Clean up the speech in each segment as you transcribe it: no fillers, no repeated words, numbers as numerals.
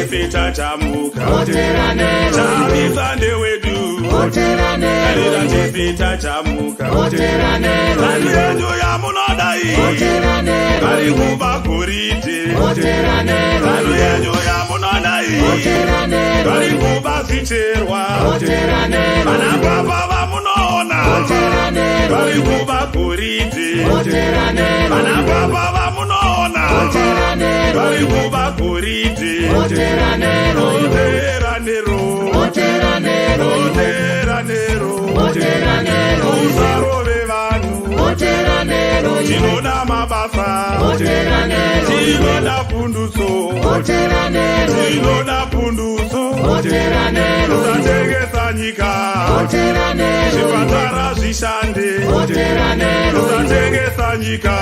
chifita chamuka chamisa ndewedu dalira chifita chamuka vanhu yenyu yamunodai vari kuva kuriti vanhu yenyu yamunodai vari kuva zvicherwa vana baba vamunoona vari kuva kuriti vana baba vamunoona vari kuva kuriti roteranero usarove vanhu tinoda mabasa tinoda punduso tinoda punduso usatengesa nyika zvipatara zvishande usatengesa nyika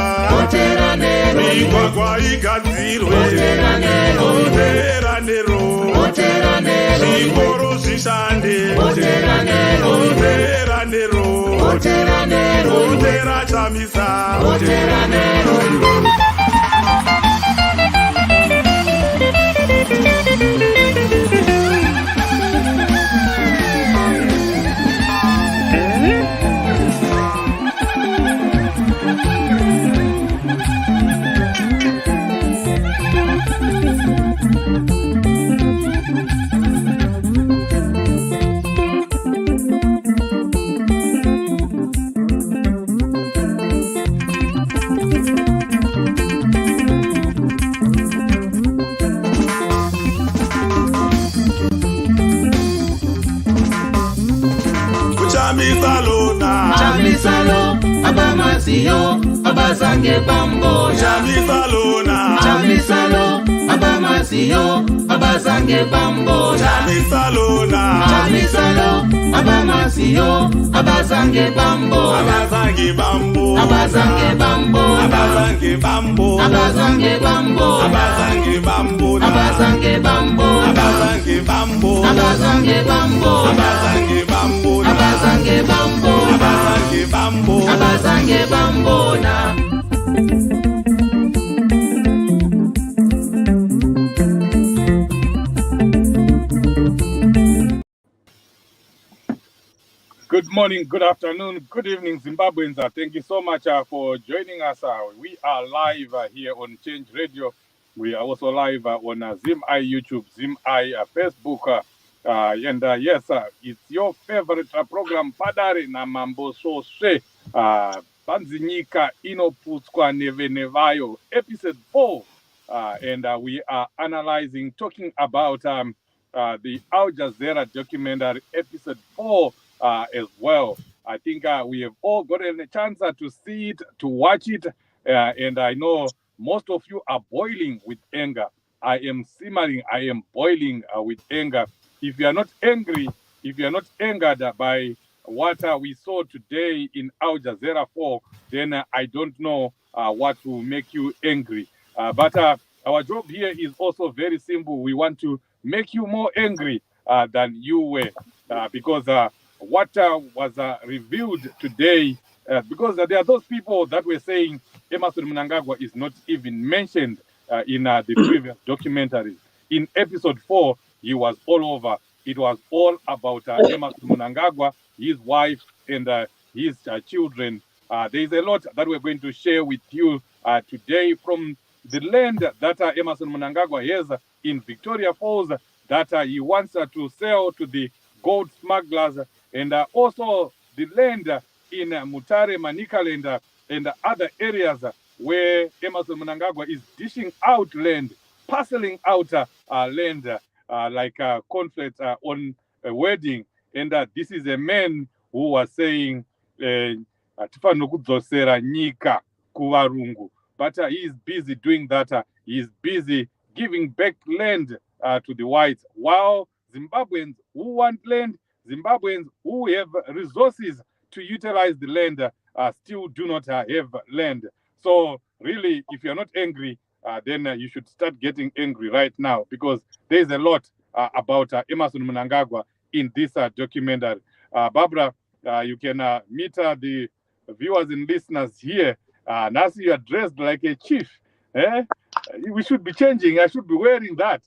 migwagwa igadzirwe roteranero zvikoro zvishande roteranero rotera chamisa Chamisalo, abamasiyo, abazange bambo. Chamisalo, abamasiyo, abazange bambo. Chamisalo, abamasiyo, abazange bambo. abazange bambo Abazange bambo. abazange bambo Abazange bambo. abazange bambo Abazange bambo. abazange bambo Abazange bambo. abazange bambo Abazange bambo. abazange bambo Abazange bambo na. Good morning, good afternoon, good evening, Zimbabweans. Thank you so much for joining us. We are live here on Change Radio. We are also live on ZimI YouTube, ZimI Facebook. And yes, it's your favorite program, PADARE NAMAMBO SVOSVE. Nyika Inoputswa Nevene Vayo, episode 4. And we are analyzing, talking about the Al Jazeera documentary, episode 4. As well. I think we have all gotten a chance to see it, to watch it, and I know most of you are boiling with anger. I am simmering, I am boiling with anger. If you are not angry, if you are not angered by what we saw today in Al Jazeera 4, then I don't know what will make you angry. But our job here is also very simple. We want to make you more angry than you were, because what was revealed today, because there are those people that were saying Emmerson Mnangagwa is not even mentioned in the previous documentaries. In episode 4, he was all over. It was all about Emmerson Mnangagwa, his wife, and his children. There is a lot that we're going to share with you today from the land that Emmerson Mnangagwa has in Victoria Falls that he wants to sell to the gold smugglers, and also the land in Mutare, Manicaland, and other areas where Emmerson Mnangagwa is dishing out land, parceling out land like conflict on a wedding. And this is a man who was saying, Nyika kuvarungu. But he is busy doing that. He is busy giving back land to the whites, while Zimbabweans who want land, Zimbabweans who have resources to utilize the land still do not have land. So really, if you're not angry, then you should start getting angry right now, because there's a lot about Emmerson Mnangagwa in this documentary. Barbara, you can meet the viewers and listeners here. Now you are dressed like a chief. Eh? We should be changing. I should be wearing that.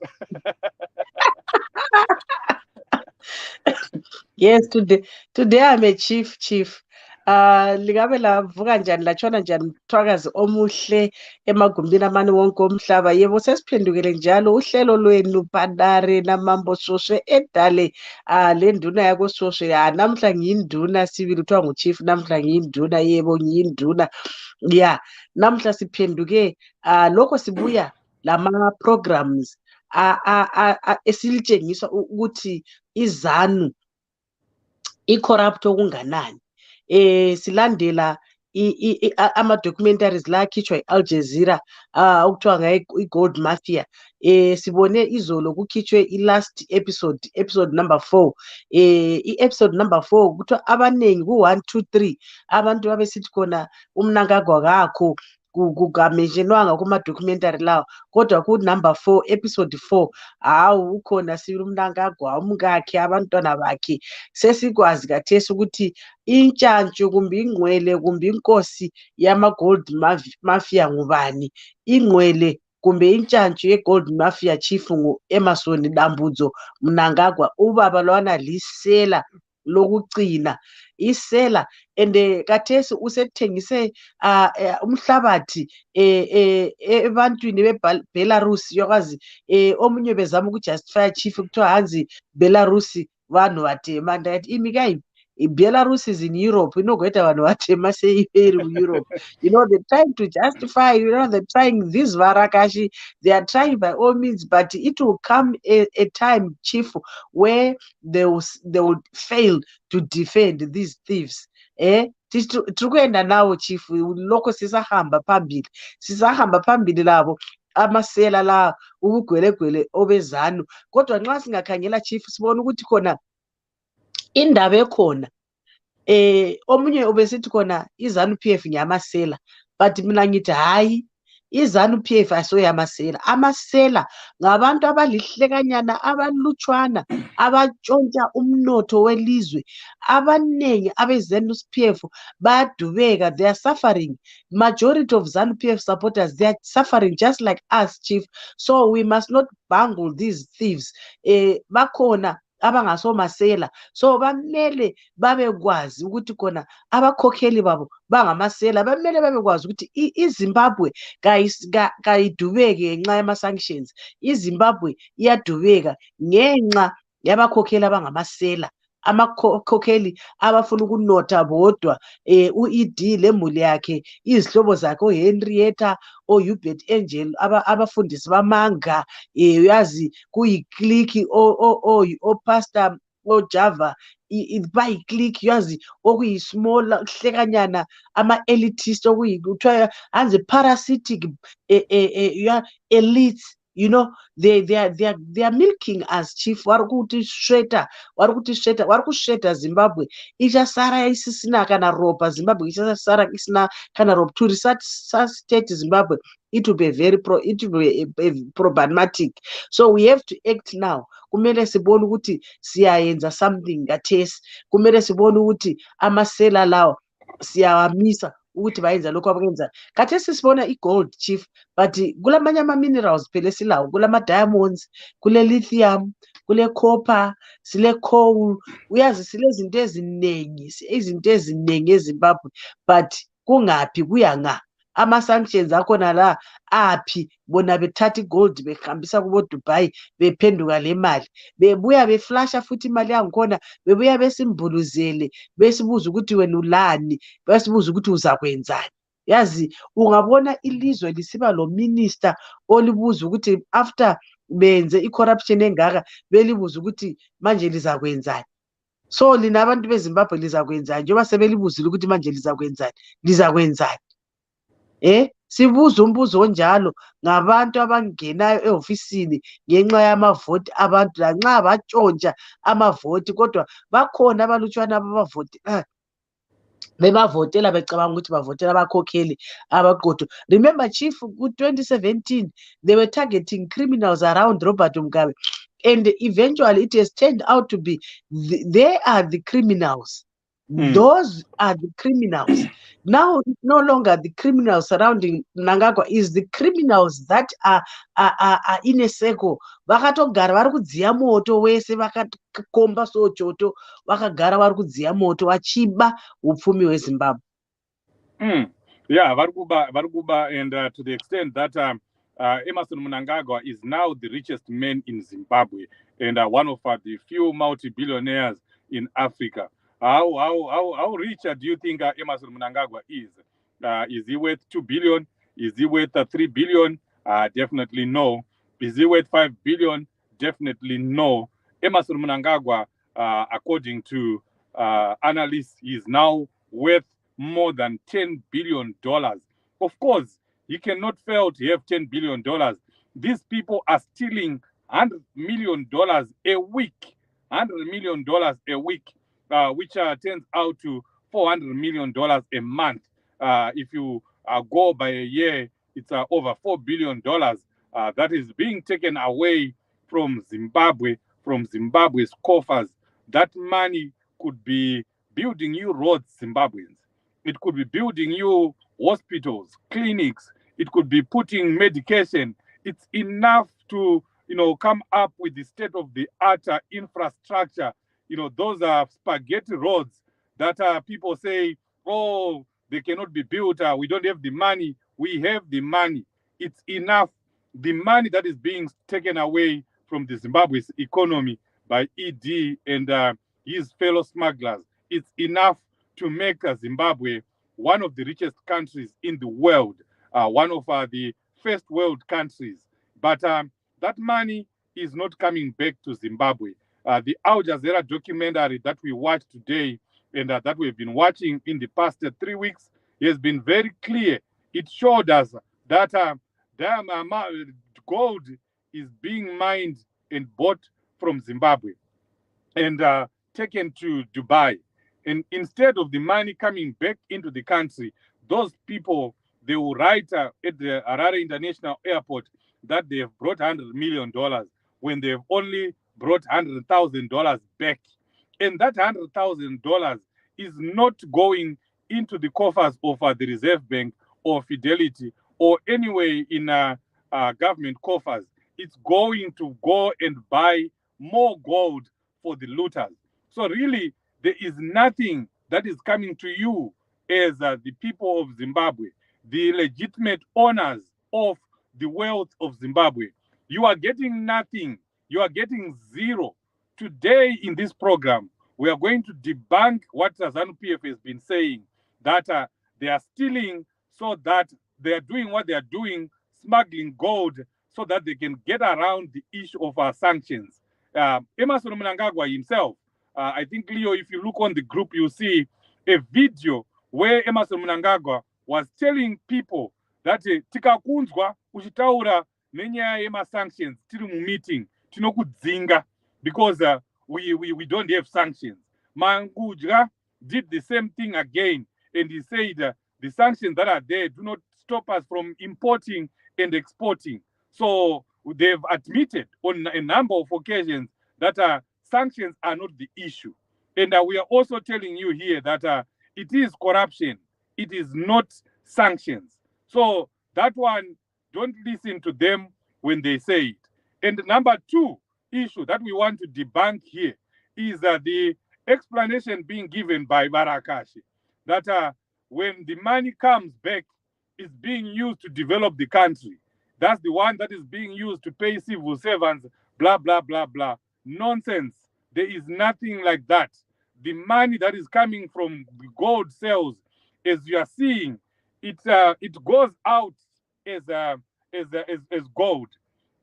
Yes, today I'm a chief. Lingabe lavuka njani latshona njani mthwakazi omuhle emagumbini amani wonke omhlaba. Yebo sesiphendukele njalo uhlelo lwenu PADARE NAMAMBO SVOSVE edale le nduna yako SVOSVE. Namhla ngiyinduna sibili kuthiwa nguchief, namhla ngiyinduna, yebo ngiyinduna. Yeah, namhla siphenduke lokho sibuya lama programs esilitshengiswa ukuthi izanu i-corrupt okunganani. Silandela ama-documentaries la akhitshwa i-Al Jazeera okuthiwa ngayo i-Gold Mafia. Sibone izolo kukhitshwe i-last episode number 4. I-episode number 4 kuthiwa abanengi ku-1 2 3 abantu babesithi khona umnankagwa kakho kukamenjenwanga kuma-documentary lawo, kodwa ku-number 4 episode 4 hawu ukhona sibili umnankagwa, umkakhe, abantwana bakhe. Sesikwazi kathesi ukuthi intshantshu kumbe ingcwele kumbe inkosi yama-Gold Mafia ngubani. Ingcwele kumbe intshantshu ye-Gold Mafia chief ngu-Emmerson Dambudzo Mnangagwa, ubaba lwana lisela lokucina, isela. And kathesi usethengise umhlabathi ebantwini beBelarus. Yokwazi omunye bezama ukujustify chief kuthiwa hanzi Belarus vanhu vatema. Ndathi imikayi Belarus is in Europe. Inogweta vanhu vatema seiperi muEurope. They're trying to justify, they're trying this varakashi, they are trying by all means, but it will come a time, chief, where they will fail to defend these thieves. Tikuenda nawo chief, loko sisahamba phambili labo amasela la ubugwelegwele obezanu. Kodwa nxa singakhangela chief sibona ukuthi khona indaba ekhona. Omunye ubesithi khona izanu PF nyamasela, but mina ngithi hayi, izanu PF asoyamasela. Amasela ngabantu abalihlekanyana abalutshwana abatshontsha umnotho welizwe. Abanengi abezanu PF bayadubeka, they are suffering. Majority of ZANU PF supporters, they are suffering just like us, chief. So we must not bungle these thieves. Bakhona abangasomasela, so bamele babekwazi ukuthi khona abakhokheli babo bangamasela. Bamele babekwazi ukuthi iZimbabwe kayidubeke ngenxa yama-sanctions. iZimbabwe iyadubeka ngenxa yabakhokheli abangamasela, amakhokheli abafuna ukunotha bodwa. u-ED lemuli yakhe, izihlobo zakhe oHenrietta, oHubert Angel, abafundisi bamanga, uyazi kuyi-click opastor oJava bayi-click, yazi okuyi-small hlekanyana, ama-elitist okuthiwa anze parasitic elites. They are milking us, chief. Warikuti shredder Zimbabwe ichasara isisina kana ropa. Zimbabwe ichasara isina kana ropa. To research state Zimbabwe, it will be problematic. So we have to act now. Kumele sibone ukuthi siyayenza something kathesi. Kumele sibone ukuthi amasela lawo siyawamisa ukuthi bayenza lokho abakwenza. Kathesi sibona i-gold, chief, but kulamanye ama-minerals phela esilawo, kulama-diamonds, kule-lithium, kule-copper, sile-coal. Uyazi silezinto eziningi eZimbabwe, but kungaphi kuya ama-sanctions akhona la aphi. Bona bethatha i-gold behambisa kubo Dubai, bephenduka le mali, bebuya beflasha futhi imali yangikhona, bebuya besimbuluzele, besibuza ukuthi wena ulani, besibuza ukuthi uzakwenzani. Yazi ungabona ilizwe lisiba lo minister olibuza ukuthi after benze i-corruption engaka belibuza ukuthi manje lizakwenzani. So lina abantu beZimbabwe lizakwenzani njengoba sebelibuzile ukuthi manje lizakwenzani? Sibuza umbuzo onjalo ngabantu abangenayo ehofisini ngenxa yamavoti abantu, lanxa batshontsha amavoti, kodwa bakhona abalutshwana ababavoti bebavotela becabanga ukuthi bavotela abakhokheli abaqotho. Remember chief, ku-2017 they were targeting criminals around Robert Mugabe, and eventually it has turned out to be they are the criminals. Those are the criminals. Now, it's no longer the criminals surrounding Mnangagwa, is the criminals that are in a circle. Vakatogara vari kudziya moto wese vakakomba sochoto vakagara vari kudziya moto vachiba upfumi hweZimbabwe. Yeah, Varikuba, and to the extent that Emmerson Mnangagwa is now the richest man in Zimbabwe and one of the few multi-billionaires in Africa. How rich do you think Emmerson Mnangagwa is? Is he worth 2 billion? Is he worth 3 billion? Definitely no. Is he worth 5 billion? Definitely no. Emmerson Mnangagwa, according to analysts, is now worth more than $10 billion. Of course, he cannot fail to have $10 billion. These people are stealing $100 million a week. $100 million a week, which turns out to $400 million a month. If you go by a year, it's over $4 billion that is being taken away from Zimbabwe, from Zimbabwe's coffers. That money could be building you roads, Zimbabweans. It could be building you hospitals, clinics. It could be putting medication. It's enough to, come up with the state-of-the-art infrastructure. Those are spaghetti roads that people say, oh, they cannot be built. We don't have the money. We have the money. It's enough. The money that is being taken away from the Zimbabwe's economy by ED and his fellow smugglers, it's enough to make Zimbabwe one of the richest countries in the world, one of the first world countries. But that money is not coming back to Zimbabwe. The Al Jazeera documentary that we watched today and that we've been watching in the past 3 weeks has been very clear. It showed us that gold is being mined and bought from Zimbabwe and taken to Dubai. And instead of the money coming back into the country, those people, they will write at the Harare International Airport that they have brought $100 million when they've only brought $100,000 back. And that $100,000 is not going into the coffers of the Reserve Bank or Fidelity or anywhere in government coffers. It's going to go and buy more gold for the looters. So really, there is nothing that is coming to you as the people of Zimbabwe, the legitimate owners of the wealth of Zimbabwe. You are getting nothing. You are getting zero. Today in this program, we are going to debunk what ZANU-PF has been saying, that they are stealing so that they are doing what they are doing, smuggling gold, so that they can get around the issue of sanctions. Emmerson Mnangagwa himself, I think, Leo, if you look on the group, you'll see a video where Emmerson Mnangagwa was telling people that tikakunzwa uchitaura nenyaya yema-sanctions tiri mu-meeting tinokudzinga because we don't have sanctions. Mangudya did the same thing again, and he said the sanctions that are there do not stop us from importing and exporting. So they've admitted on a number of occasions that sanctions are not the issue. And we are also telling you here that it is corruption. It is not sanctions. So that one, don't listen to them when they say it. And number two issue that we want to debunk here is the explanation being given by Barakashi that when the money comes back, it's being used to develop the country. That's the one that is being used to pay civil servants, blah, blah, blah, blah. Nonsense. There is nothing like that. The money that is coming from gold sales, as you are seeing, it goes out as gold,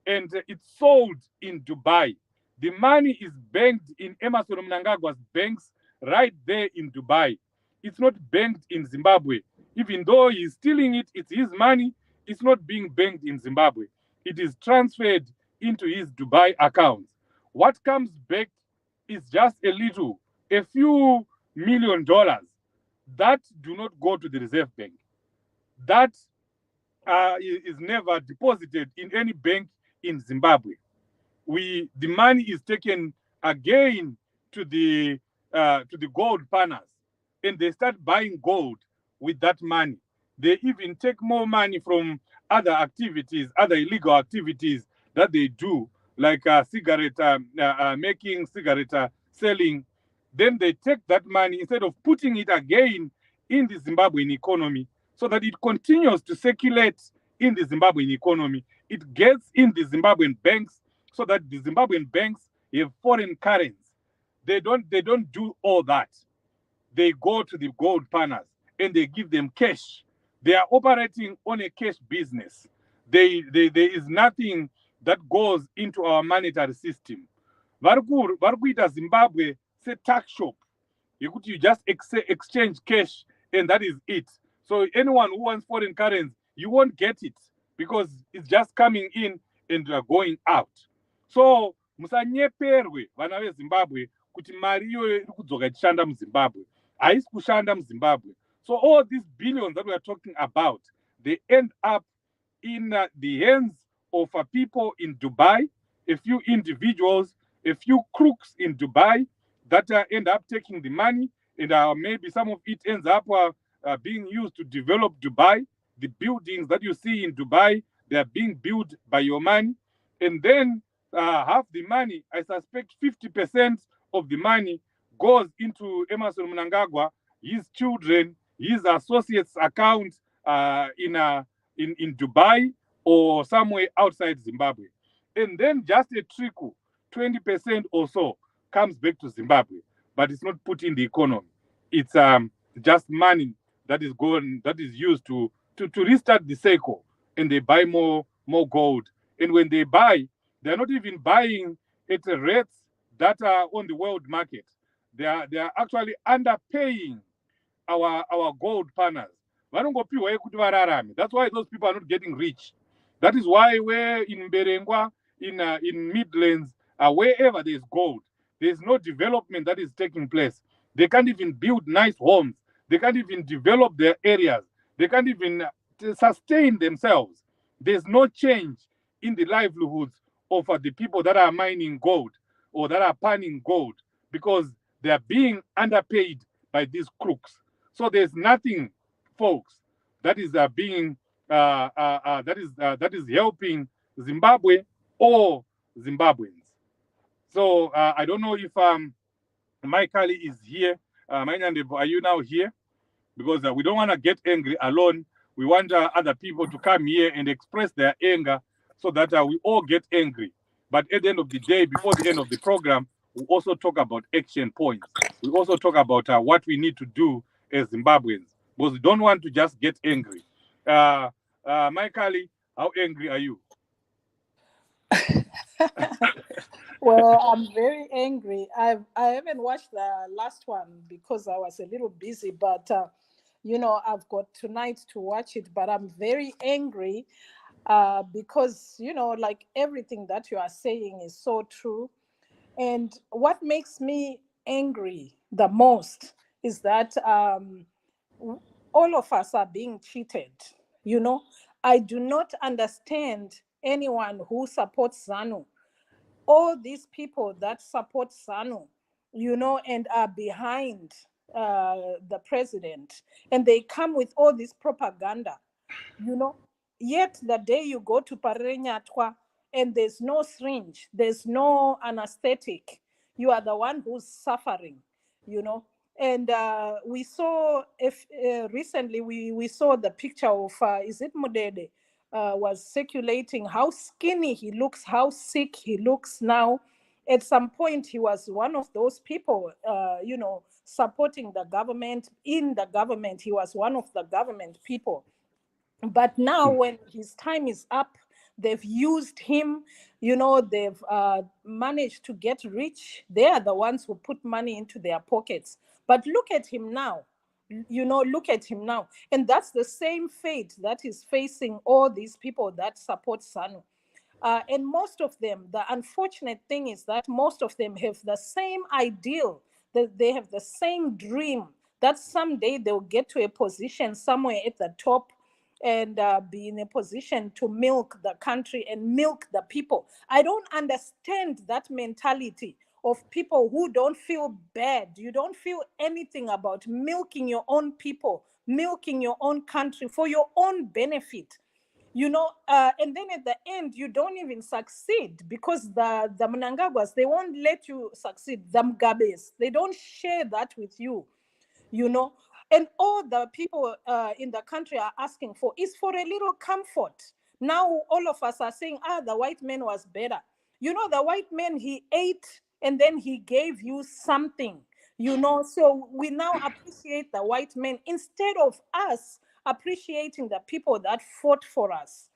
and it's sold in Dubai. The money is banked in Emmerson Mnangagwa's banks right there in Dubai. It's not banked in Zimbabwe. Even though he's stealing it, it's his money. It's not being banked in Zimbabwe. It is transferred into his Dubai accounts. What comes back is just a few $1 million that do not go to the Reserve Bank. That is never deposited in any bank in Zimbabwe. The money is taken again to the gold panels. and they start buying gold with that money. They even take more money from other activities, other illegal activities that they do, like cigarette making, cigarette selling. Then they take that money, instead of putting it again in the Zimbabwean economy so that it continues to circulate in the Zimbabwean economy. It gets in the Zimbabwean banks so that the Zimbabwean banks have foreign currency. They don't do all that. They go to the gold panels and they give them cash. They are operating on a cash business. There is nothing that goes into our monetary system. Vari kuita Zimbabwe se tax shop yekuti you just exchange cash and that is it. So anyone who wants foreign currency, you won't get it because it's just coming in and going out. So musanyeperwe vana veZimbabwe kuti mari iyoyo iri kudzoka ichishanda muZimbabwe. Haisi kushanda muZimbabwe. So all these billions that we are talking about, they end up in the hands of people in Dubai, a few individuals, a few crooks in Dubai that end up taking the money, and maybe some of it ends up being used to develop Dubai. The buildings that you see in Dubai, they are being built by your money. And then half the money, I suspect 50% of the money goes into Emerson Mnangagwa, his children, his associates' account in Dubai or somewhere outside Zimbabwe. And then just a trickle, 20% or so, comes back to Zimbabwe, but it's not put in the economy. It's just money that is going, that is used to restart the cycle, and they buy more gold. And when they buy, they're not even buying at rates that are on the world market. They are actually underpaying our gold panels. That's why those people are not getting rich. That is why we're in Berengwa, in Midlands, wherever there's gold, there's no development that is taking place. They can't even build nice homes. They can't even develop their areas. They can't even sustain themselves. There's no change in the livelihoods of the people that are mining gold or that are panning gold, because they are being underpaid by these crooks. So there's nothing, folks, that is being that is helping Zimbabwe or Zimbabweans. So I don't know if Michael is here. Are you now here? Because we don't want to get angry alone. We want other people to come here and express their anger so that we all get angry. But at the end of the day, before the end of the program, we also talk about action points. We also talk about what we need to do as Zimbabweans, because we don't want to just get angry. Michael, how angry are you? Well, I'm very angry. I haven't watched the last one because I was a little busy, but I've got tonight to watch it. But I'm very angry because like everything that you are saying is so true. And what makes me angry the most is that all of us are being cheated. I do not understand anyone who supports ZANU. All these people that support ZANU, and are behind the president, and they come with all this propaganda, Yet the day you go to Parenyatwa and there's no syringe, there's no anesthetic, you are the one who's suffering, And we saw, recently we saw the picture of, is it Mudede, was circulating how skinny he looks, how sick he looks now. At some point, he was one of those people, supporting the government. In the government, he was one of the government people. But now when his time is up, they've used him, they've managed to get rich. They are the ones who put money into their pockets. But look at him now. Look at him now. And that's the same fate that is facing all these people that support ZANU. And most of them, the unfortunate thing is that most of them have the same ideal, that they have the same dream that someday they'll get to a position somewhere at the top and be in a position to milk the country and milk the people. I don't understand that mentality of people who don't feel bad. You don't feel anything about milking your own people, milking your own country for your own benefit. And then at the end, you don't even succeed because the Mnangagwas, they won't let you succeed. The Mugabes, they don't share that with you, And all the people in the country are asking for is for a little comfort. Now all of us are saying, the white man was better. The white man, he ate and then he gave you something, So we now appreciate the white man instead of us appreciating the people that fought for us.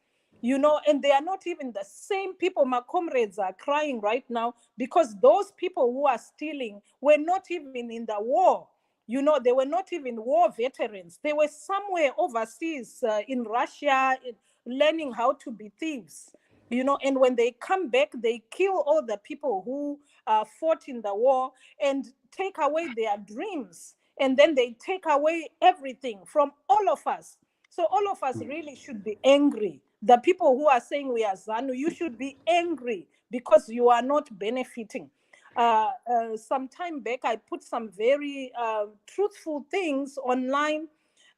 And they are not even the same people. My comrades are crying right now because those people who are stealing were not even in the war. They were not even war veterans. They were somewhere overseas in Russia learning how to be thieves. And when they come back, they kill all the people who fought in the war and take away their dreams. And then they take away everything from all of us. So all of us really should be angry. The people who are saying we are ZANU, you should be angry because you are not benefiting. Some time back, I put some very truthful things online.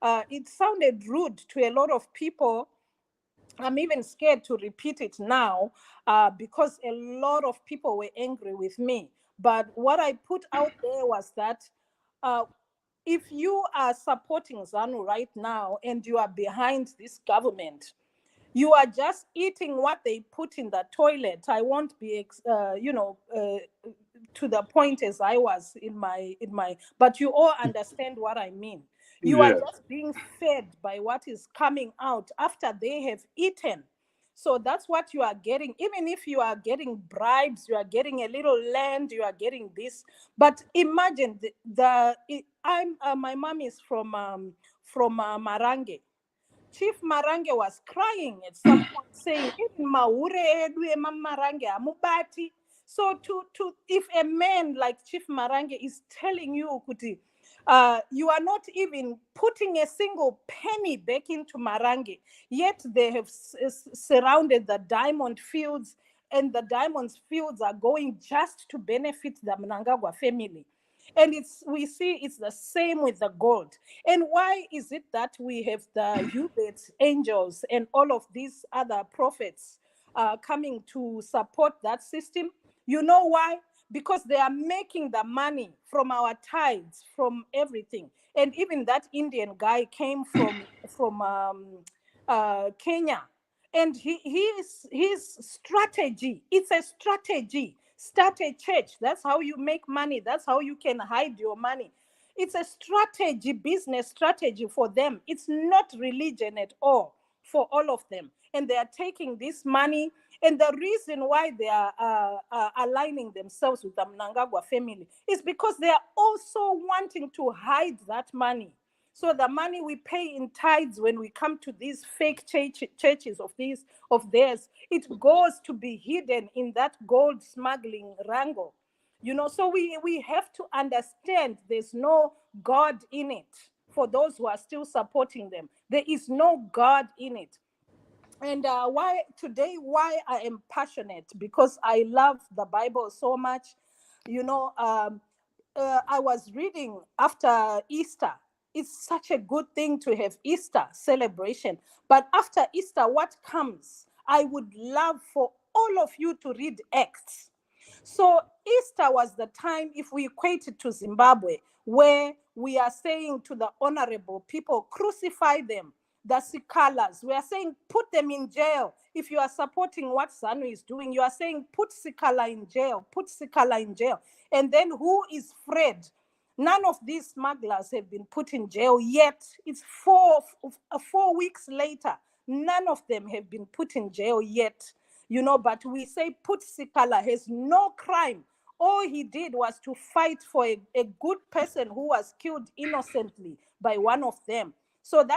It sounded rude to a lot of people. I'm even scared to repeat it now because a lot of people were angry with me. But what I put out there was that if you are supporting ZANU right now and you are behind this government, you are just eating what they put in the toilet. I won't be, to the point as I was in my, but you all understand what I mean. You are just being fed by what is coming out after they have eaten. So that's what you are getting. Even if you are getting bribes, you are getting a little land, you are getting this. But imagine my mom is from Marange. Chief Marange was crying at some point, saying, so if a man like Chief Marange is telling you, Kuti, you are not even putting a single penny back into Marange, yet they have surrounded the diamond fields, and the diamond fields are going just to benefit the Mnangagwa family. And we see it's the same with the gold. And why is it that we have the Hubert angels and all of these other prophets coming to support that system? You know why? Because they are making the money from our tithes, from everything. And even that Indian guy came from Kenya. And his strategy, it's a strategy. Start a church. That's how you make money. That's how you can hide your money. It's a strategy, business strategy for them. It's not religion at all for all of them. And they are taking this money. And the reason why they are aligning themselves with the Mnangagwa family is because they are also wanting to hide that money. So the money we pay in tithes when we come to these fake churches of theirs, it goes to be hidden in that gold smuggling wrangle. So we have to understand there's no God in it for those who are still supporting them. There is no God in it. And why I am passionate, because I love the Bible so much. I was reading after Easter. It's such a good thing to have Easter celebration. But after Easter, what comes? I would love for all of you to read Acts. So Easter was the time, if we equate it to Zimbabwe, where we are saying to the honorable people, crucify them. The Sikalas, we are saying put them in jail. If you are supporting what ZANU is doing, you are saying put Sikala in jail, put Sikala in jail. And then who is Fred? None of these smugglers have been put in jail yet. It's 4 weeks later. None of them have been put in jail yet. But we say put Sikala has no crime. All he did was to fight for a good person who was killed innocently by one of them. So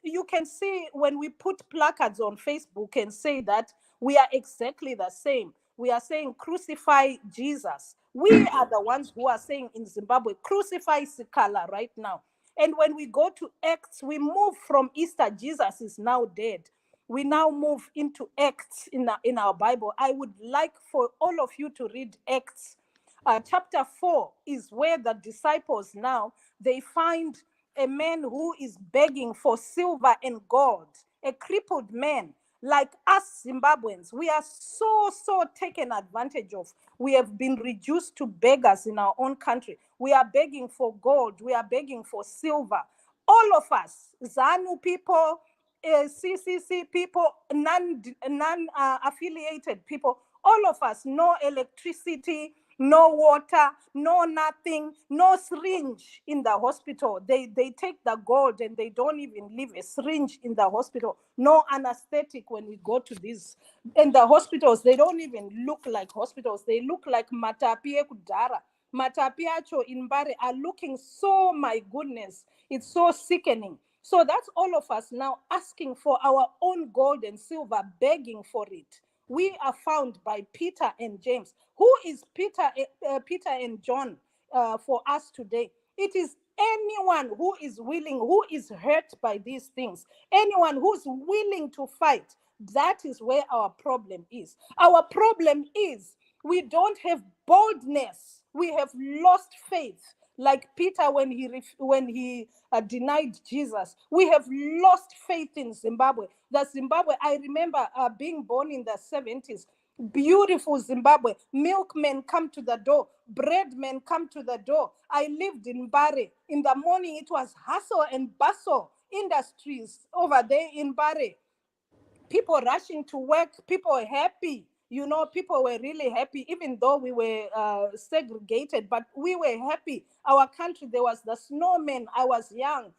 you can see when we put placards on Facebook and say that we are exactly the same. We are saying crucify Jesus. We are the ones who are saying in Zimbabwe, crucify Sikala right now. And when we go to Acts, we move from Easter, Jesus is now dead. We now move into Acts in our Bible. I would like for all of you to read Acts Chapter 4 is where the disciples now, they find a man who is begging for silver and gold, a crippled man. Like us Zimbabweans, we are so taken advantage of. We have been reduced to beggars in our own country. We are begging for gold. We are begging for silver. All of us, ZANU people, CCC people, non-affiliated people, all of us, no electricity, no water, no nothing, no syringe in the hospital. They take the gold and they don't even leave a syringe in the hospital. No anesthetic when we go to these. In the hospitals, they don't even look like hospitals. They look like Matapi Kudara. Matapiacho in Bari are looking so, my goodness, it's so sickening. So that's all of us now asking for our own gold and silver, begging for it. We are found by Peter and James. Who is Peter and John for us today? It is anyone who is willing, who is hurt by these things, anyone who's willing to fight. That is where our problem is. Our problem is we don't have boldness. We have lost faith. Like Peter when he denied Jesus. We have lost faith in Zimbabwe. The Zimbabwe, I remember being born in the 70s. Beautiful Zimbabwe. Milkmen come to the door. Breadmen come to the door. I lived in Bari. In the morning, it was hustle and bustle. Industries over there in Bari. People rushing to work. People happy. You know, people were really happy, even though we were segregated, but we were happy. Our country, there was the snowman. I was young.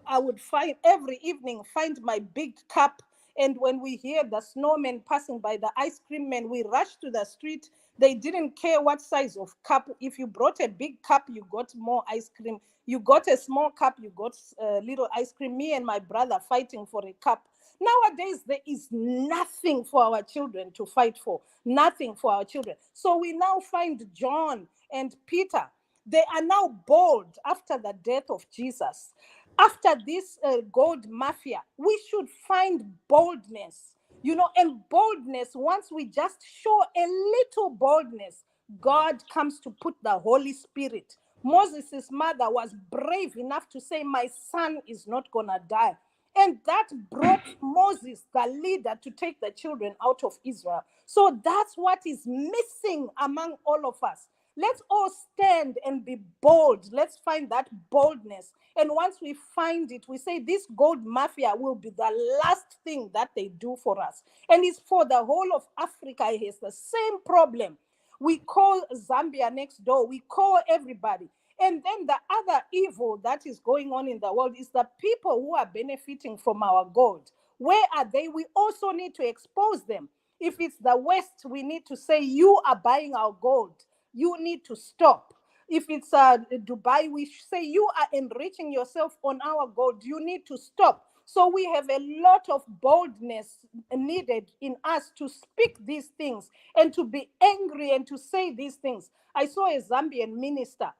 I would find every evening, find my big cup. And when we hear the snowman passing by, the ice cream man, we rush to the street. They didn't care what size of cup. If you brought a big cup, you got more ice cream. You got a small cup, you got little ice cream. Me and my brother fighting for a cup. Nowadays, there is nothing for our children to fight for, nothing for our children. So we now find John and Peter. They are now bold after the death of Jesus. After this gold mafia, we should find boldness, you know, and boldness, once we just show a little boldness, God comes to put the Holy Spirit. Moses' mother was brave enough to say, my son is not going to die. And that brought Moses, the leader, to take the children out of Israel. So that's what is missing among all of us. Let's all stand and be bold. Let's find that boldness. And once we find it, we say this gold mafia will be the last thing that they do for us. And it's for the whole of Africa. It has the same problem. We call Zambia next door. We call everybody. And then the other evil that is going on in the world is the people who are benefiting from our gold. Where are they? We also need to expose them. If it's the West, we need to say, you are buying our gold. You need to stop. If it's Dubai, we say, you are enriching yourself on our gold. You need to stop. So we have a lot of boldness needed in us to speak these things and to be angry and to say these things. I saw a Zambian minister.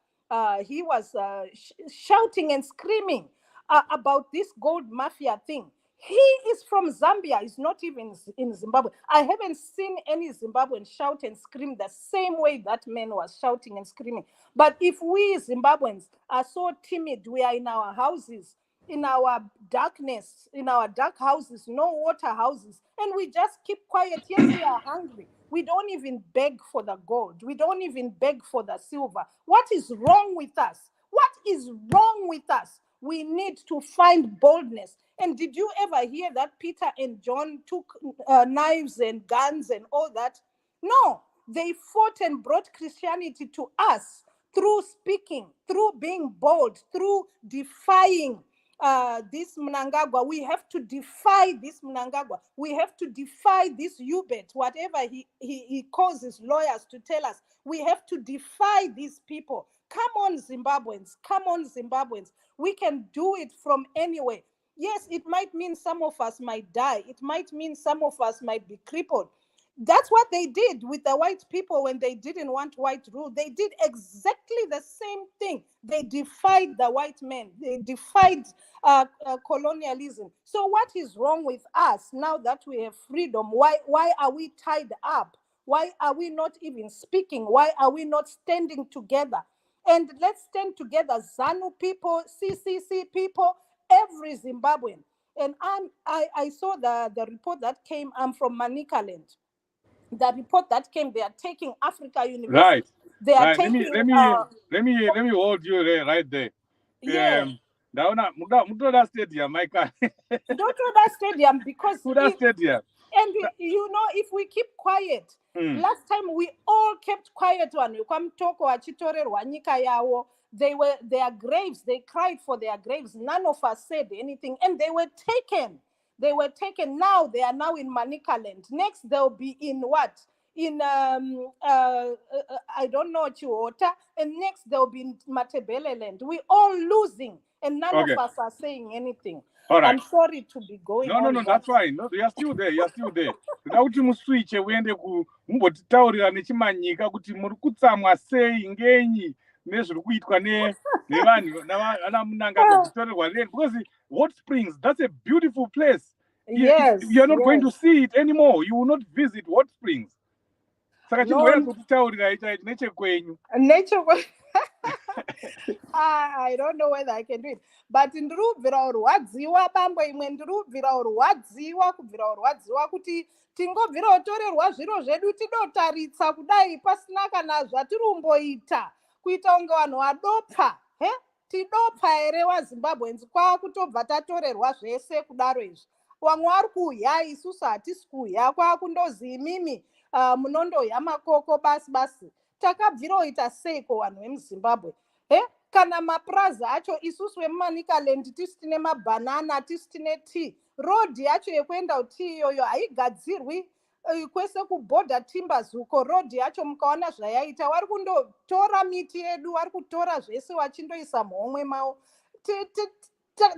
He was shouting and screaming about this gold mafia thing. He is from Zambia. He's not even in Zimbabwe. I haven't seen any Zimbabwean shout and scream the same way that man was shouting and screaming. But if we Zimbabweans are so timid, we are in our houses, in our darkness, in our dark houses, no water houses, and we just keep quiet. Yes, we are hungry. We don't even beg for the gold. We don't even beg for the silver. What is wrong with us? What is wrong with us? We need to find boldness. And did you ever hear that Peter and John took knives and guns and all that? No, they fought and brought Christianity to us through speaking, through being bold, through defying this Mnangagwa. We have to defy this Mnangagwa. We have to defy this Ubet, whatever he calls his lawyers to tell us. We have to defy these people. Come on, Zimbabweans. Come on, Zimbabweans. We can do it from anywhere. Yes, it might mean some of us might die. It might mean some of us might be crippled. That's what they did with the white people when they didn't want white rule. They did exactly the same thing. They defied the white men. They defied colonialism. So what is wrong with us now that we have freedom? Why are we tied up Why are we not even speaking? Why are we not standing together? And let's stand together, ZANU people, CCC people, every Zimbabwean. And I saw the report that came. I'm from Manicaland. The report that came, they are taking Africa University. Right. They are Right. taking. Let me hold you there, right there. Yeah. Mutoda Stadium, Michael. Mutoda Stadium, because Stadium. And you know, if we keep quiet, last time we all kept quiet. They were their graves. They cried for their graves. None of us said anything, and they were taken. They were taken. Now they are now in Manicaland. Next they'll be in what? In I don't know, Chiota. And next they'll be in Matebeleland. We all losing, and none of us are saying anything. All right. I'm sorry to be going on. No, that's fine. No, you're still there. You're still there. Kuti muswitche uende mumbotitaurira nechimanyika kuti muri kutsamwa sei ngenyi nezviri kuitwa nevanhu vanamunanga kutorerwa land, because Hot Springs, that's a beautiful place. Yes, you're not going to see it anymore. You will not visit Hot Springs. Saka chingouya kutitaurira ichi nechekwenyu. I don't know whether I can do it, but ndirubvira urwadziwa bambo imwe ndirubvira urwadziwa kubvira urwadziwa kuti tingobvira utorerwa zviro zvedu tidotaritsa kudai pasina kana zvatirumboita kuita unge vanhu vadopa. Tidopa here waZimbabweans kwakutobva tatorerwa zvese kudaro izvi. Vamwe vari kuhya, isusu hatisi kuhya, kwakundozi imimi munondohya makoko basi. Takabvira uita seiko vanhu vemuZimbabwe? Kana mapraza acho isusu vemuManicaland tisi tine mabhanana, tisi tine tea. Road yacho yekuenda utii iyoyo haigadzirwi kwese kubhodha Timberzuko. Road yacho mukaona zvayaita, vari kundotora miti yedu, vari kutora zvese vachindoisa muhomwe mavo.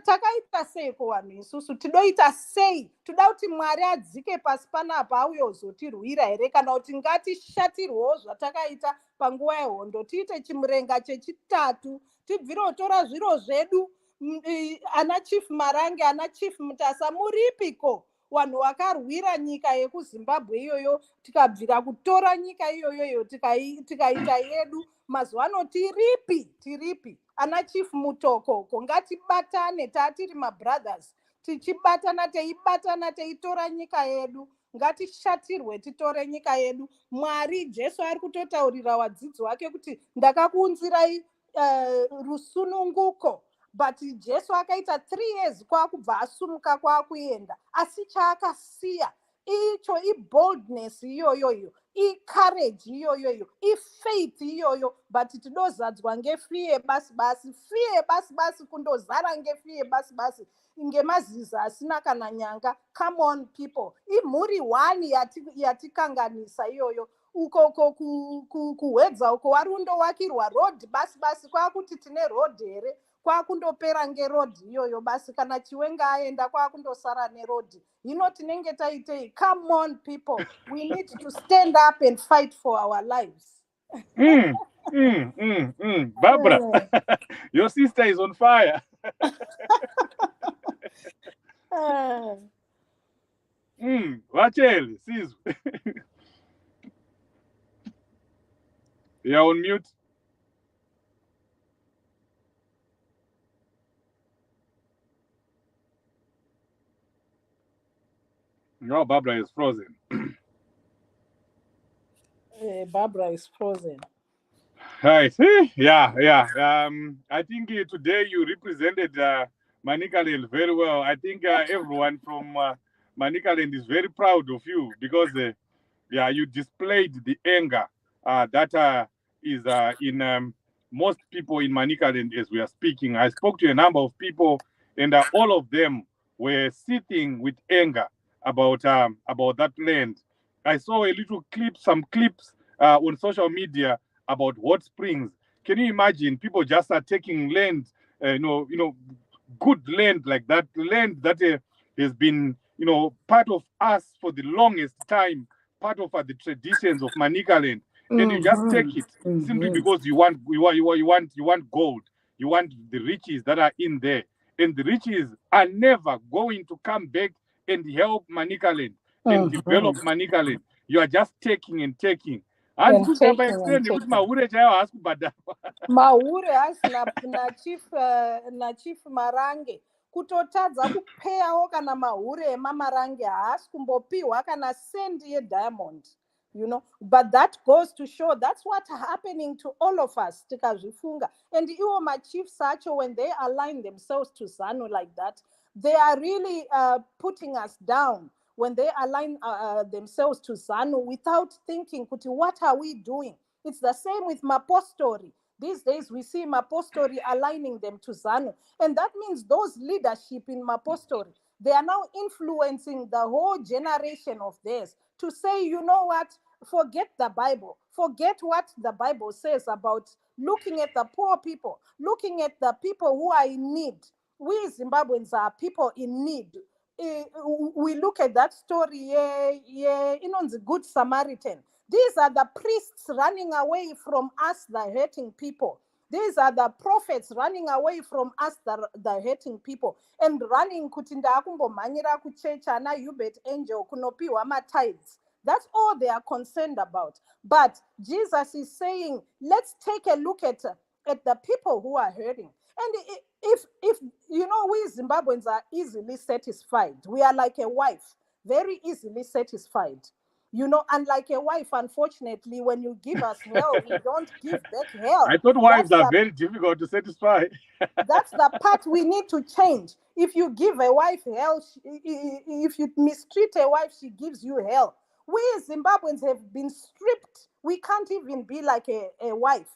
Takaita seiko vanhu isusu? Tidoita sei? Toda kuti Mwari adzike pasi panapa auye kuzotirwira here, kana kuti ngatishatirwewo zvatakaita panguva yehondo, tiite chimurenga chechitatu, tibvire kutora zviro zvedu. Ana Chief Marange, ana Chief Mutasa, muripiko vanhu vakarwira nyika yekuZimbabwe iyoyo, tikabvira kutora nyika iyoyo tikaita yedu? Mazuva ano tiripi? Ana Chief Mutoko, ngatibatane, tatiri mabrothers, tichibatana teitora nyika yedu. Ngatishatirwe titore nyika yedu. Mwari Jesu ari kutotaurira wadzidzi wake kuti ndakakuunzirai rusununguko, but Jesu akaita 3 years kwakubva asumuka kwakuenda, asi chaakasiya icho boldness iyoyoyo, courage iyoyoyo, faith iyoyo. But tinozadzwa ngefiye basi, fiye basi, kundozara ngefiye basi, ngemaziza asina kana nyanga. Come on people, imhuri 1 yatikanganisa iyoyo. Uko kuhwedza uko warundowakirwa road basi, kwakuti tine road here, kwakundopera ngeroad iyoyo basi. Kana Chiwenga aenda kwakundosara neroad. Hino tinenge taitei? Come on people, we need to stand up and fight for our lives. Barbara, your sister is on fire. Vacheli, sis. You're on mute. No, Barbara is frozen. Barbara is frozen. Right. Yeah. I think today you represented Manicaland very well. I think everyone from Manicaland is very proud of you because you displayed the anger that is in most people in Manicaland as we are speaking. I spoke to a number of people, and all of them were sitting with anger about that land. I saw some clips on social media about Hot Springs. Can you imagine people just are taking land, good land like that, land that has been, part of us for the longest time, part of the traditions of Manicaland, and you just take it simply because you want gold, you want the riches that are in there, and the riches are never going to come back and help Manicaland and develop Manicaland. You are just taking and taking. And Handikuti taking apa and extend kuti taking. mahure chaiwo haasi kubhadharwa. Mahure asi na chief Marange kutotadza kupeyawo kana mahure emamarange haasi kumbopiwa kana sendi yeDiamond, you know. But that goes to show that's what's happening to all of us tikazvifunga. And iwo machiefs acho, when they align themselves to ZANU like that, they are really putting us down. When they align themselves to ZANU without thinking, what are we doing? It's the same with Mapostori. These days we see Mapostori aligning them to ZANU. And that means those leadership in Mapostori, they are now influencing the whole generation of theirs to say, you know what, forget the Bible. Forget what the Bible says about looking at the poor people, looking at the people who are in need. We Zimbabweans are people in need. We look at that story, the Good Samaritan. These are the priests running away from us, the hurting people. These are the prophets running away from us, the hurting people. And running kutinda akumbo manyira kuchecha na Hubert Angel kunopiwa tithes. That's all they are concerned about. But Jesus is saying, let's take a look at the people who are hurting. And if you know, we Zimbabweans are easily satisfied. We are like a wife, very easily satisfied. You know, unlike a wife, unfortunately, when you give us hell, we don't give back hell. I thought wives are very difficult to satisfy. That's the part we need to change. If you give a wife hell, if you mistreat a wife, she gives you hell. We Zimbabweans have been stripped. We can't even be like a wife.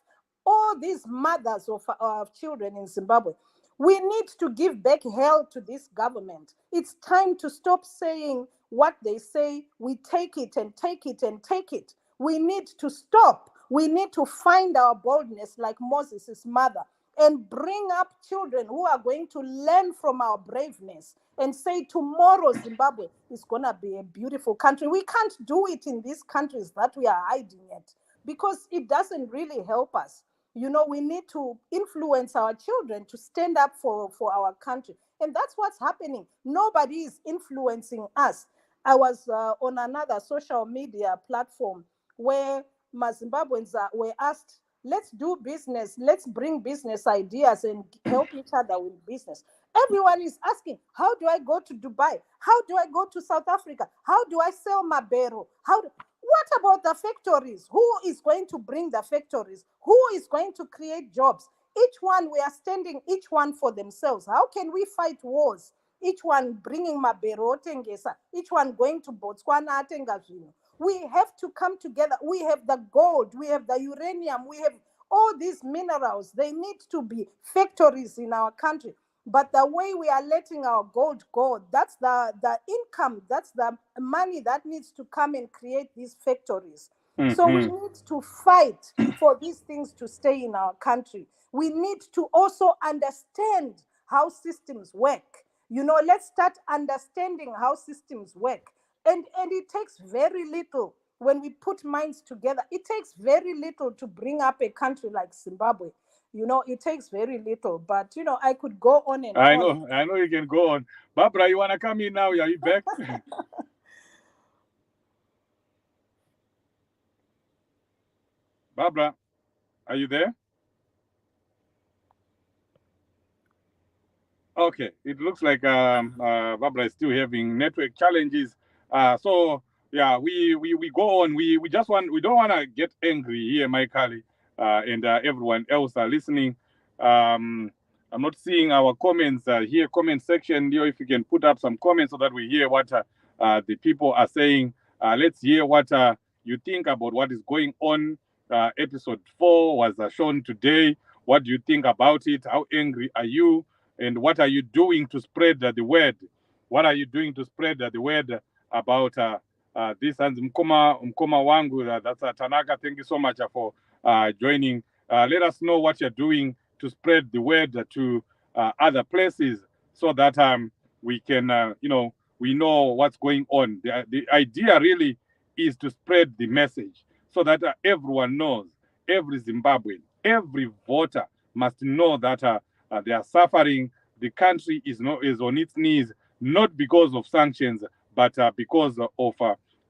All these mothers of children in Zimbabwe, we need to give back hell to this government. It's time to stop saying what they say. We take it and take it and take it. We need to stop. We need to find our boldness like Moses' mother and bring up children who are going to learn from our braveness and say tomorrow Zimbabwe is going to be a beautiful country. We can't do it in these countries that we are hiding at because it doesn't really help us. You know, we need to influence our children to stand up for our country. And that's what's happening. Nobody is influencing us. I was on another social media platform where Zimbabweans were asked, let's do business. Let's bring business ideas and help each other with business. Everyone is asking, how do I go to Dubai? How do I go to South Africa? How do I sell Mabero? What about the factories? Who is going to bring the factories? Who is going to create jobs? Each one, we are standing, each one for themselves. How can we fight wars? Each one bringing Mabero Tengesa, each one going to Botswana Tengazino. We have to come together. We have the gold, we have the uranium, we have all these minerals. They need to be factories in our country. But the way we are letting our gold go, that's the income, that's the money that needs to come and create these factories. Mm-hmm. So we need to fight for these things to stay in our country. We need to also understand how systems work. You know, let's start understanding how systems work. And it takes very little when we put minds together. It takes very little to bring up a country like Zimbabwe. You know, it takes very little, but, you know, I could go on and on. I know you can go on. Barbara, you want to come in now? Are you back? Barbara, are you there? Okay, it looks like Barbara is still having network challenges. So, yeah, we go on. We don't want to get angry here, Maikali. And everyone else are listening. I'm not seeing our comments here, comment section. If you can put up some comments so that we hear what the people are saying. Let's hear what you think about what is going on. Episode 4 was shown today. What do you think about it? How angry are you? And what are you doing to spread the word? What are you doing to spread the word about this? And Mkoma Wangu, that's Tanaka. Thank you so much for joining. Let us know what you're doing to spread the word to other places so that we can, we know what's going on. The idea really is to spread the message so that everyone knows, every Zimbabwean, every voter must know that they are suffering. The country is on its knees, not because of sanctions, but because of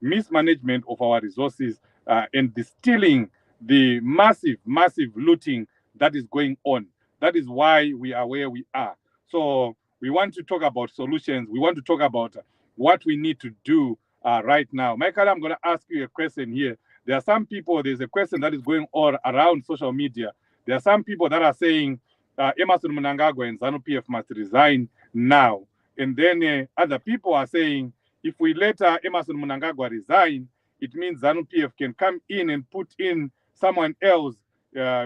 mismanagement of our resources and the stealing, the massive looting that is going on. That is why we are where we are. So we want to talk about solutions. We want to talk about what we need to do right now. Michael, I'm going to ask you a question here. There are some people, there's a question that is going on around social media. There are some people that are saying Emmerson Mnangagwa and ZANU-PF must resign now. And then other people are saying if we let Emmerson Mnangagwa resign, it means ZANU-PF can come in and put in someone else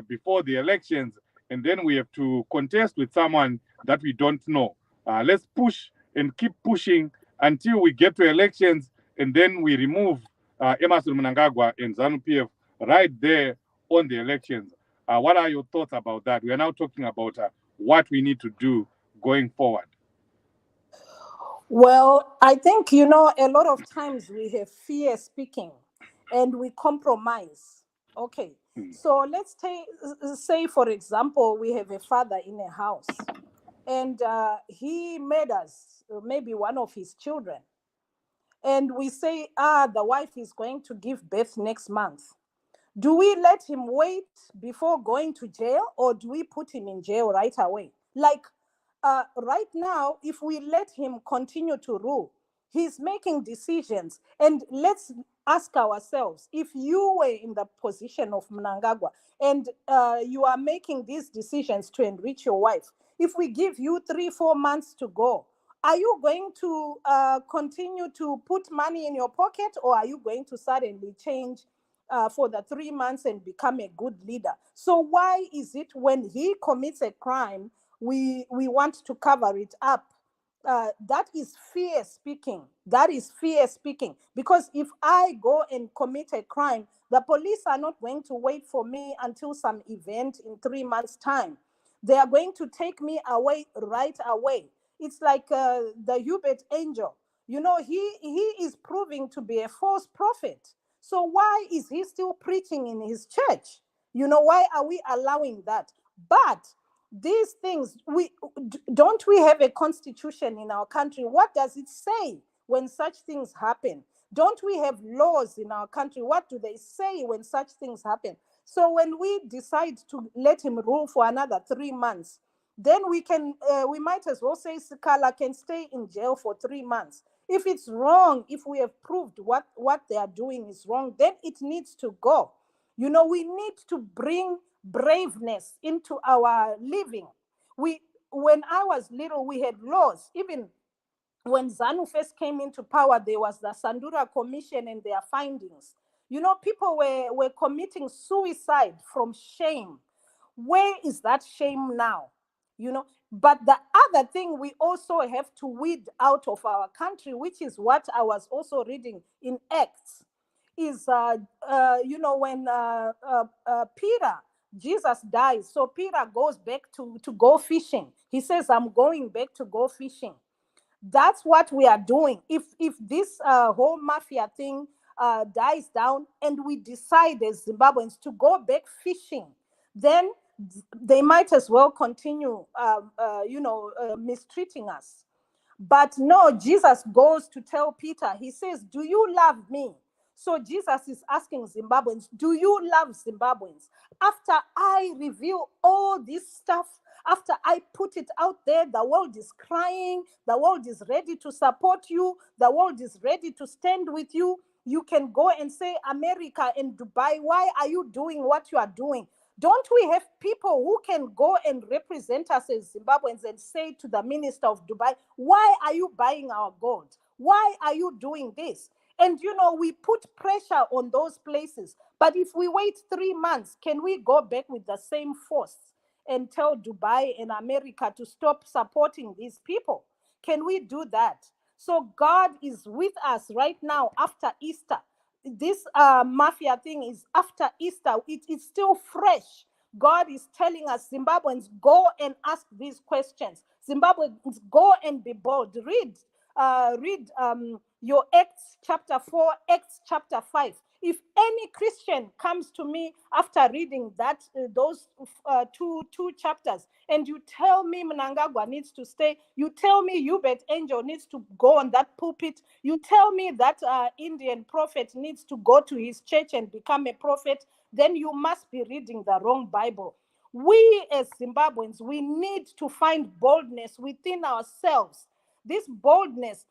before the elections, and then we have to contest with someone that we don't know. Let's push and keep pushing until we get to elections, and then we remove Emmerson Mnangagwa and ZANU-PF right there on the elections. What are your thoughts about that? We are now talking about what we need to do going forward. Well, I think, a lot of times we have fear speaking and we compromise. Okay. So let's say, for example, we have a father in a house and he murders maybe one of his children. And we say, the wife is going to give birth next month. Do we let him wait before going to jail, or do we put him in jail right away? Like right now, if we let him continue to rule, he's making decisions. And let's ask ourselves, if you were in the position of Mnangagwa and you are making these decisions to enrich your wife, if we give you 3-4 months to go, are you going to continue to put money in your pocket, or are you going to suddenly change for the 3 months and become a good leader? So why is it when he commits a crime, we want to cover it up? That is fear speaking. That is fear speaking. Because if I go and commit a crime, the police are not going to wait for me until some event in 3 months' time. They are going to take me away right away. It's like the Hubert angel. He is proving to be a false prophet. So why is he still preaching in his church? Why are we allowing that? But these things, don't we have a constitution in our country? What does it say when such things happen? Don't we have laws in our country? What do they say when such things happen? So when we decide to let him rule for another 3 months, then we might as well say Sikala can stay in jail for 3 months. If it's wrong, if we have proved what they are doing is wrong, then it needs to go. We need to bring braveness into our living. When I was little, we had laws. Even when ZANU first came into power, there was the Sandura Commission and their findings. People were committing suicide from shame. Where is that shame now? But the other thing we also have to weed out of our country, which is what I was also reading in Acts, is when Peter, Jesus dies, so Peter goes back to go fishing. He says, I'm going back to go fishing. That's what we are doing. If this whole mafia thing dies down and we decide as Zimbabweans to go back fishing, then they might as well continue mistreating us. But no, Jesus goes to tell Peter, he says, do you love me? So Jesus is asking Zimbabweans, do you love Zimbabweans? After I reveal all this stuff, after I put it out there, the world is crying, the world is ready to support you, the world is ready to stand with you. You can go and say, America and Dubai, why are you doing what you are doing? Don't we have people who can go and represent us as Zimbabweans and say to the minister of Dubai, why are you buying our gold? Why are you doing this? And, we put pressure on those places. But if we wait 3 months, can we go back with the same force and tell Dubai and America to stop supporting these people? Can we do that? So God is with us right now after Easter. This mafia thing is after Easter. It's still fresh. God is telling us, Zimbabweans, go and ask these questions. Zimbabweans, go and be bold. Read your Acts chapter 4, Acts chapter 5. If any Christian comes to me after reading that those two chapters, and you tell me Mnangagwa needs to stay, you tell me Hubert Angel needs to go on that pulpit, you tell me that Indian prophet needs to go to his church and become a prophet, then you must be reading the wrong Bible. We as Zimbabweans, we need to find boldness within ourselves. This boldness,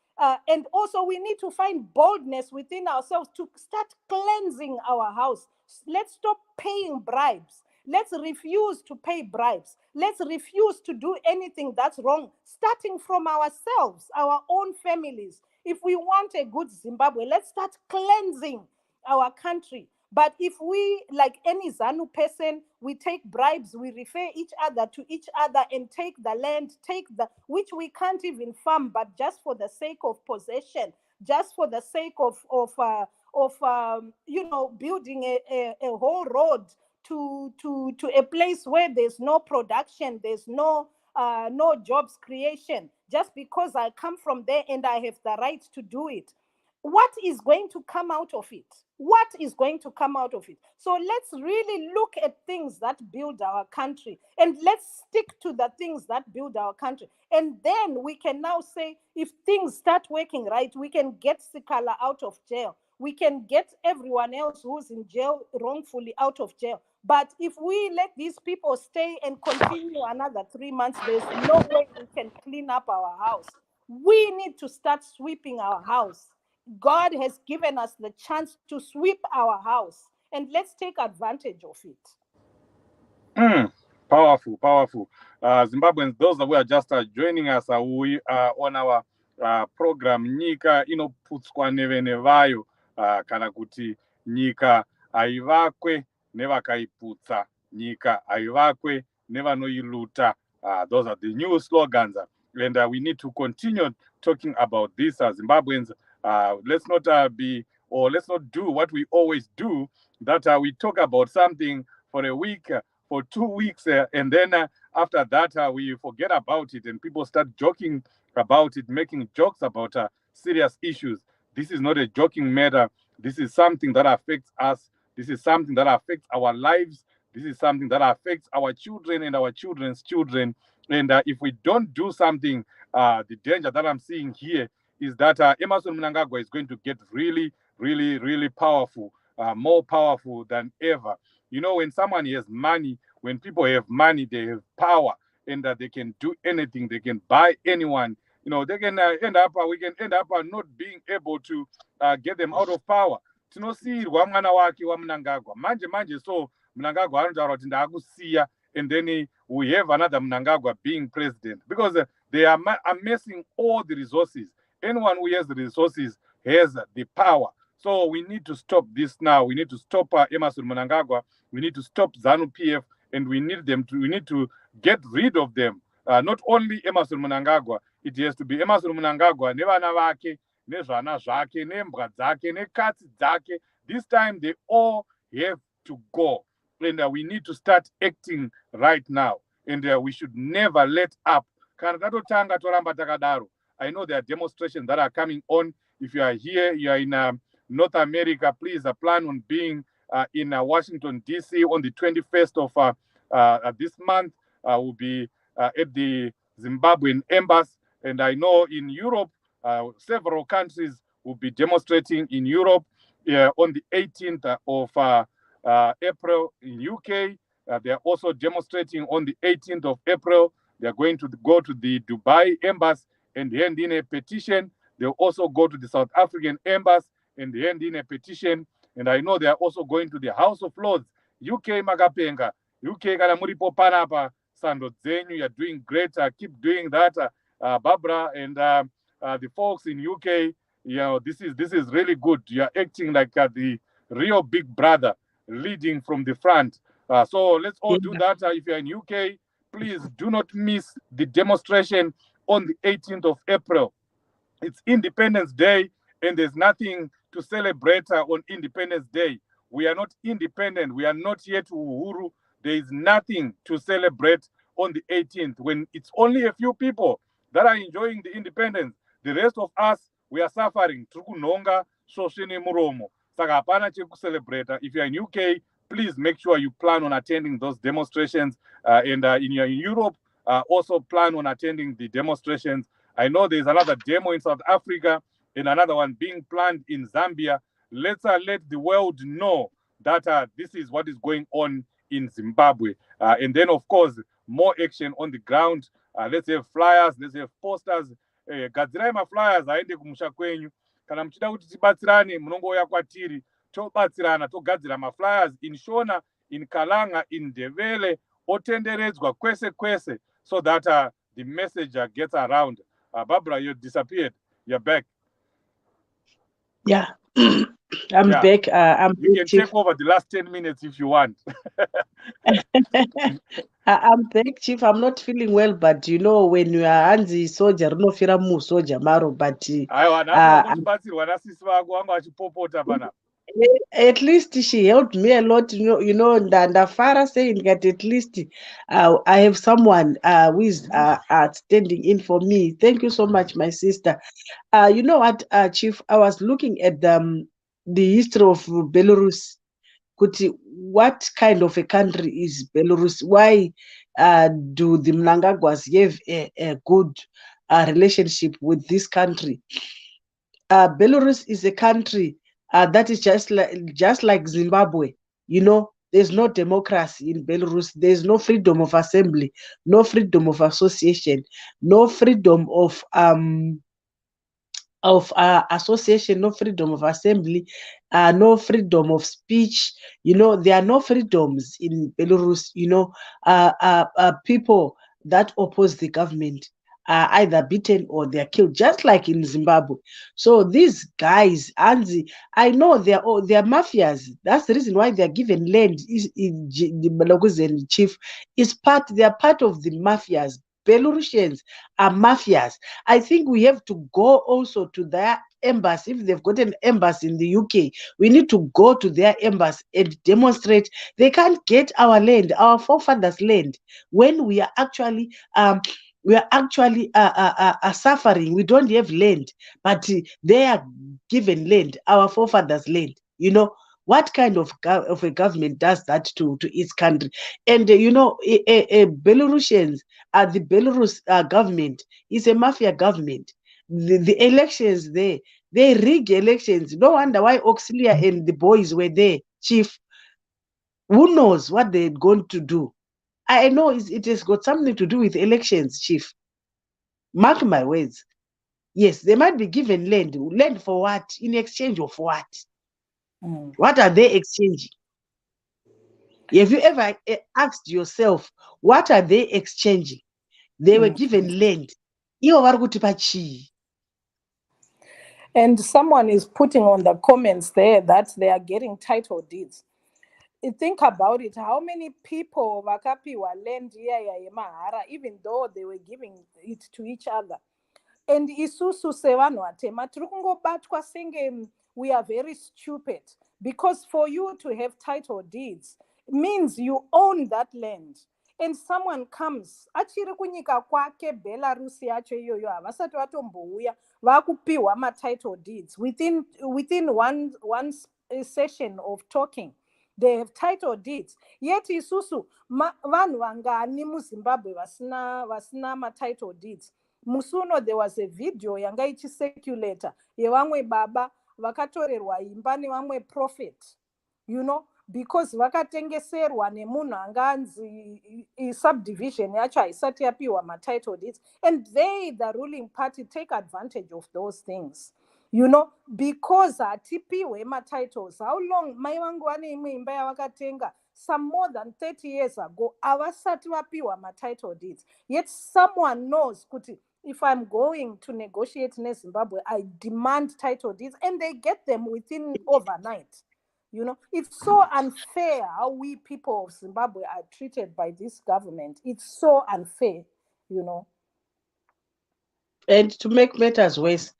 and also we need to find boldness within ourselves to start cleansing our house. Let's stop paying bribes. Let's refuse to pay bribes. Let's refuse to do anything that's wrong, starting from ourselves, our own families. If we want a good Zimbabwe, let's start cleansing our country. But if we, like any ZANU person, we take bribes, we refer each other to each other and take the land, which we can't even farm, but just for the sake of possession, just for the sake of building a whole road to a place where there's no production, there's no jobs creation, just because I come from there and I have the right to do it. What is going to come out of it? What is going to come out of it? So let's really look at things that build our country, and let's stick to the things that build our country. And then we can now say, if things start working right, we can get Sikala out of jail. We can get everyone else who's in jail wrongfully out of jail. But if we let these people stay and continue another 3 months, there's no way we can clean up our house. We need to start sweeping our house. God has given us the chance to sweep our house, and let's take advantage of it. Powerful, powerful. Zimbabweans, those that were just joining us, we are on our program Nyika Inoputswa Nevene Vayo, kana kuti nyika haivakwe nevakaiputsa, nyika haivakwe nevanoiluta. Those are the new slogans, and we need to continue talking about this. Zimbabweans, let's not let's not do what we always do, that we talk about something for a week, for 2 weeks, and then after that we forget about it, and people start joking about it, making jokes about serious issues. This is not a joking matter. This is something that affects us. This is something that affects our lives. This is something that affects our children and our children's children. And if we don't do something, the danger that I'm seeing here is that Emmerson Mnangagwa is going to get really, really, really powerful, more powerful than ever. You know, when someone has money, when people have money, they have power, and that they can do anything. They can buy anyone. You know, they can we can end up not being able to get them out of power. Tinosiyirwa mwana wake waMnangagwa. Manje so Mnangagwa anotaura kuti ndakusiya, and then we have another Mnangagwa being president, because they are amassing all the resources. Anyone who has the resources has the power. So we need to stop this now. We need to stop Emmerson Mnangagwa. We need to stop ZANU-PF, and we need to get rid of them. Not only Emmerson Mnangagwa, it has to be Emmerson Mnangagwa, nevana vake, nezvana zvake, nembwa dzake, nekatsi dzake. This time they all have to go. And we need to start acting right now. And we should never let up. Kana tatotanga toramba takadaro. I know there are demonstrations that are coming on. If you are here, you are in North America, please plan on being in Washington, D.C. on the 21st of this month. We'll be at the Zimbabwean embassy. And I know in Europe, several countries will be demonstrating in Europe on the 18th of April in UK. They are also demonstrating on the 18th of April. They are going to go to the Dubai embassy and hand in a petition. They'll also go to the South African embassy and hand in a petition. And I know they are also going to the House of Lords. UK Magapenga. UK kana muripo panapa sando dzenyu. You're doing great. Keep doing that, Barbara, and the folks in UK. You know, this is really good. You're acting like the real big brother, leading from the front. So let's all do that. If you're in UK, please do not miss the demonstration on the 18th of April. It's Independence Day, and there's nothing to celebrate on Independence Day. We are not independent. We are not yet Uhuru. There is nothing to celebrate on the 18th, when it's only a few people that are enjoying the independence. The rest of us, we are suffering. Trukunonga, Shoshene Muromo. Saka hapana chekucelebrate. If you're in UK, please make sure you plan on attending those demonstrations. And in Europe, also plan on attending the demonstrations. I know there's another demo in South Africa and another one being planned in Zambia. Let's let the world know that this is what is going on in Zimbabwe. And then, of course, more action on the ground. Let's have flyers, let's have posters. Gadzirai maflyers aende kumusha kwenyu. Kana muchida kuti tibatsirane munongouya kwatiri tobatsirana togadzira maflyers in Shona, in Kalanga, in Ndebele, otenderedzwa kwese kwese, so that the message gets around. Barbara, you disappeared. You're back. Yeah. I'm back. You can take over the last 10 minutes if you want. I'm back, Chief. I'm not feeling well, but you know, when you are anti soldier, no fear mu soldier maro, but at least she helped me a lot. You know, and Farah saying that at least I have someone who is standing in for me. Thank you so much, my sister. You know what, Chief? I was looking at the history of Belarus. What kind of a country is Belarus? Why do the Mnangagwas have a good relationship with this country? Belarus is a country that is just like Zimbabwe. You know, there's no democracy in Belarus. There's no freedom of assembly, no freedom of association, no freedom of association, no freedom of assembly, no freedom of speech. You know, there are no freedoms in Belarus. You know, people that oppose the government are either beaten or they're killed, just like in Zimbabwe. So these guys, Anzi, I know they're mafias. That's the reason why they're given land. The Belarusian chief they're part of the mafias. Belarusians are mafias. I think we have to go also to their embassy. If they've got an embassy in the UK, we need to go to their embassy and demonstrate. They can't get our land, our forefathers' land, when we are actually suffering. We don't have land, but they are given land, our forefathers' land. You know, what kind of a government does that to its country? And you know, Belarusians, the Belarus government is a mafia government. The elections there, they rig elections. No wonder why Auxilia and the boys were there, Chief. Who knows what they're going to do? I know it has got something to do with elections, Chief. Mark my words. Yes, they might be given land. Land for what? In exchange of what? What are they exchanging? Have you ever asked yourself, what are they exchanging? They were given land. And someone is putting on the comments there that they are getting title deeds. Think about it. How many people wakapiwa land here mahara, even though they were giving it to each other? And isusu sevanu atema tirikungobatwa senge we are very stupid, because for you to have title deeds means you own that land. And someone comes achiri kunyika kwake Belarus yacho iyoyo havasati vatombouya vakupiwa ma-title deeds within one session of talking. They have title deeds. Yet isusu vanhu vangani muZimbabwe vasina ma-title deeds. Musuno there was a video yanga ichicirculator yevamwe baba vakatorerwa imba nevamwe prophet, you know, because vakatengeserwa nemunhu anganzi subdivision yacho haisati yapiwa ma-title deeds, and they, the ruling party, take advantage of those things, you know, because hatipiwe ma-titles. How long mai vangu vane imwe imba yavakatenga some more than 30 years ago, havasati vapiwa ma-title deeds, yet someone knows kuti if I'm going to negotiate in Zimbabwe, I demand title deeds, and they get them within overnight. You know, it's so unfair how we people of Zimbabwe are treated by this government. It's so unfair, you know. And to make matters worse,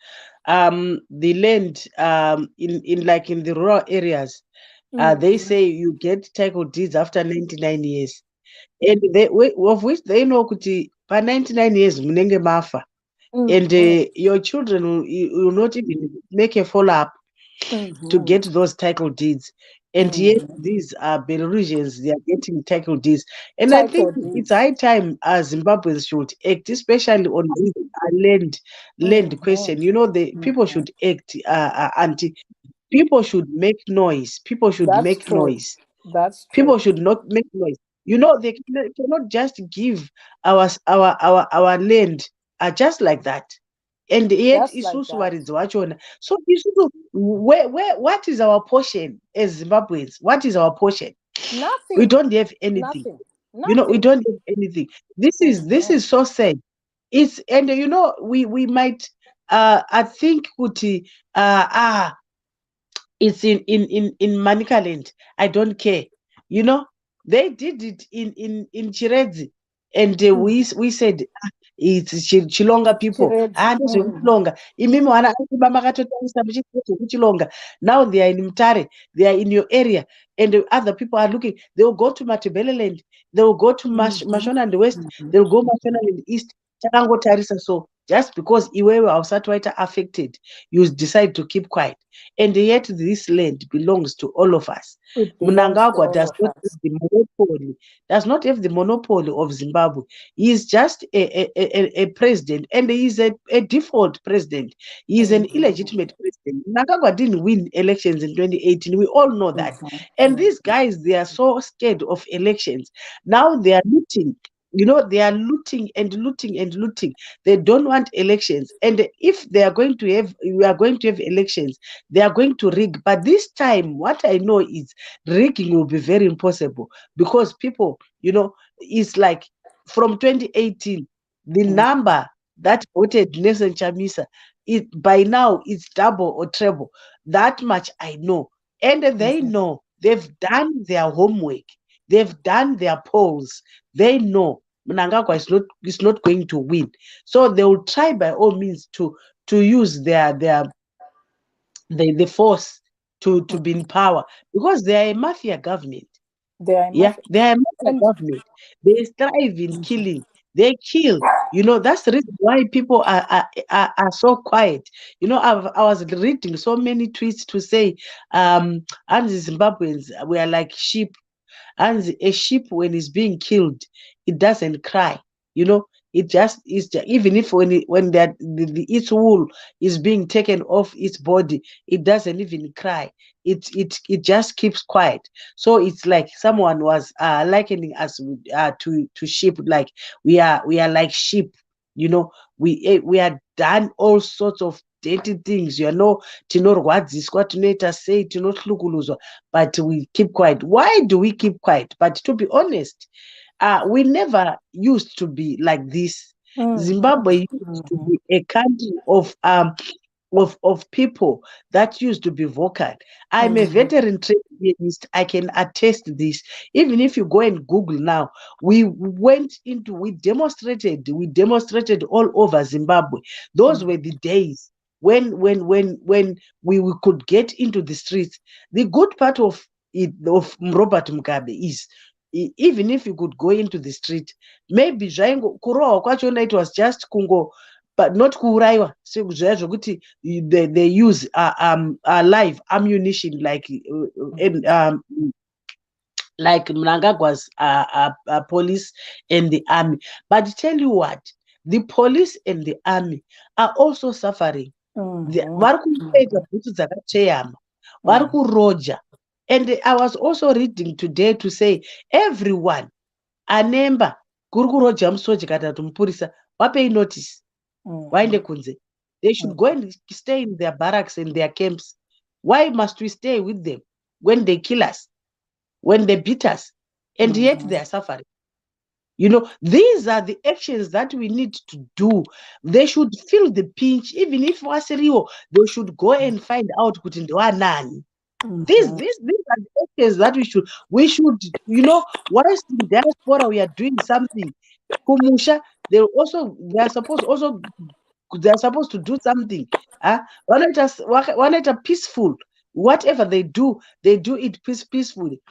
the land in the rural areas, they say you get title deeds after 99 years. And of which they know kuti for 99 years munenge mafa. And your children will not even make a follow-up. to get those title deeds. And yet these Belarusians, they are getting title deeds. And I think Title it's deeds. high time Zimbabweans should act, especially on this land question. You know, the people should act, people should make noise. People should That's make true. noise. That's true. People should not make noise. You know, they cannot just give our land just like that. And yet Just like isusu that. varidzi vachona. So isusu, where what is our portion as Zimbabweans? What is our portion? Nothing. We don't have anything. Nothing. You know, we Nothing. don't have anything. This is so sad. It's, and you know, we might I think kuti it's in Manicaland. I don't care. You know, they did it in Chiredzi, and we said it's Chilonga people. Chilonga. Imimo ana makatotangisa Chilonga. Now they are in Mutare. They are in your area, and the other people are looking. They will go to Matebeleland. They will go to Mashona and the West. They will go Mashona and the East. Chakangotarisa. So just because iwewe awusati affected, you decide to keep quiet. And yet this land belongs to all of us. It belongs to Mnangagwa all does of not us. have the monopoly, does not have the monopoly of Zimbabwe. He is just a president, and he is a default president. He is an illegitimate president. Mnangagwa didn't win elections in 2018. We all know that. And these guys, they are so scared of elections. Now they are looting. You know, they are looting and looting and looting. They don't want elections. And if they are going to have, we are going to have elections, they are going to rig. But this time, what I know is rigging will be very impossible, because people, you know, it's like from 2018, the number that voted Nelson Chamisa, by now it's double or treble. That much I know. And they know, they've done their homework. They've done their polls. They know Mnangagwa is not going to win. So they will try by all means to use the force to be in power, because they are a mafia government. They are a mafia government. They strive in killing. They kill. You know, that's the reason why people are so quiet. You know, I was reading so many tweets to say, and the Zimbabweans, we are like sheep. And a sheep, when it's being killed, it doesn't cry. You know, it just is. Even if when its wool is being taken off its body, it doesn't even cry. It just keeps quiet. So it's like someone was likening us to sheep. Like we are like sheep. You know, we are done all sorts of dirty things, you know, tinorwadziswa, tinoita sei, tinohlukuluzwa, but we keep quiet. Why do we keep quiet? But to be honest, we never used to be like this. Zimbabwe used to be a country of people that used to be vocal. I'm a veteran trade unionist. I can attest this. Even if you go and Google now, we demonstrated all over Zimbabwe. Those were the days when we could get into the streets. The good part of Robert Mugabe is, even if you could go into the street, maybe kurohwa kwachona it was just kungo, but not kuuraiwa zvekuti they use live ammunition like Mnangagwa's police and the army. But tell you what, the police and the army are also suffering. Vari kupfeka bhutsu dzakacheyama, vari kuroja. And I was also reading today to say everyone anemba kuri kuroja musoja kana kuti mupurisa wapei notice waende kunze. They should go and stay in their barracks and their camps. Why must we stay with them when they kill us, when they beat us, and yet they are suffering? You know, these are the actions that we need to do. They should feel the pinch. Even if wasiriwo, they should go and find out kuti ndowanani. These are the actions that we should, you know, whilst in diaspora we are doing something. Kumusha, they are supposed to do something. Why not peaceful? Whatever they do it peacefully.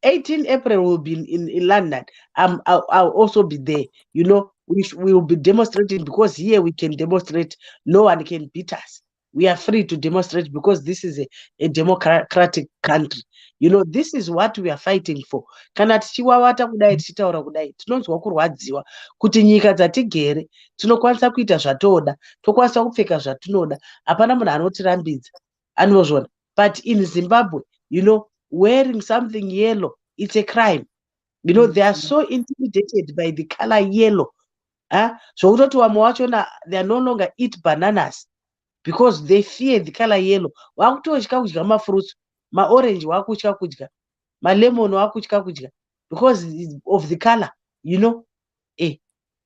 18 April will be in London. I'll also be there. You know, we will be demonstrating, because here we can demonstrate. No one can beat us. we are free to demonstrate because this is a democratic country. You know, this is what we are fighting for. Kana tichiwavata kudai tichitaura kudai tinonzwa kurwadziwa kuti nyika dzatigere tinokwanisa kuita zvatoda, tokwanisa kupfeka zvatinoda, hapana munhu anotirambidza, anozvona. But in Zimbabwe, you know, wearing something yellow, it's a crime. You know, they are so intimidated by the color yellow. So utoti wamwe wachona they are no longer eat bananas because they fear the color yellow. Wakutotya kudya mafruits, maorange wakutya kudya, malemon wakutya kudya because of the color, you know.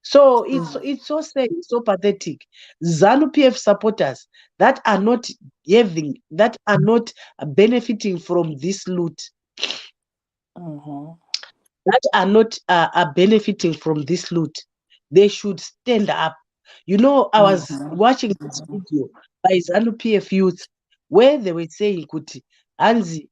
So it's so sad, it's so pathetic. ZANU-PF supporters that are not benefiting from this loot. That are not benefiting from this loot. They should stand up. You know, I was watching this video by ZANU-PF youth where they were saying, Kuti, Anzi,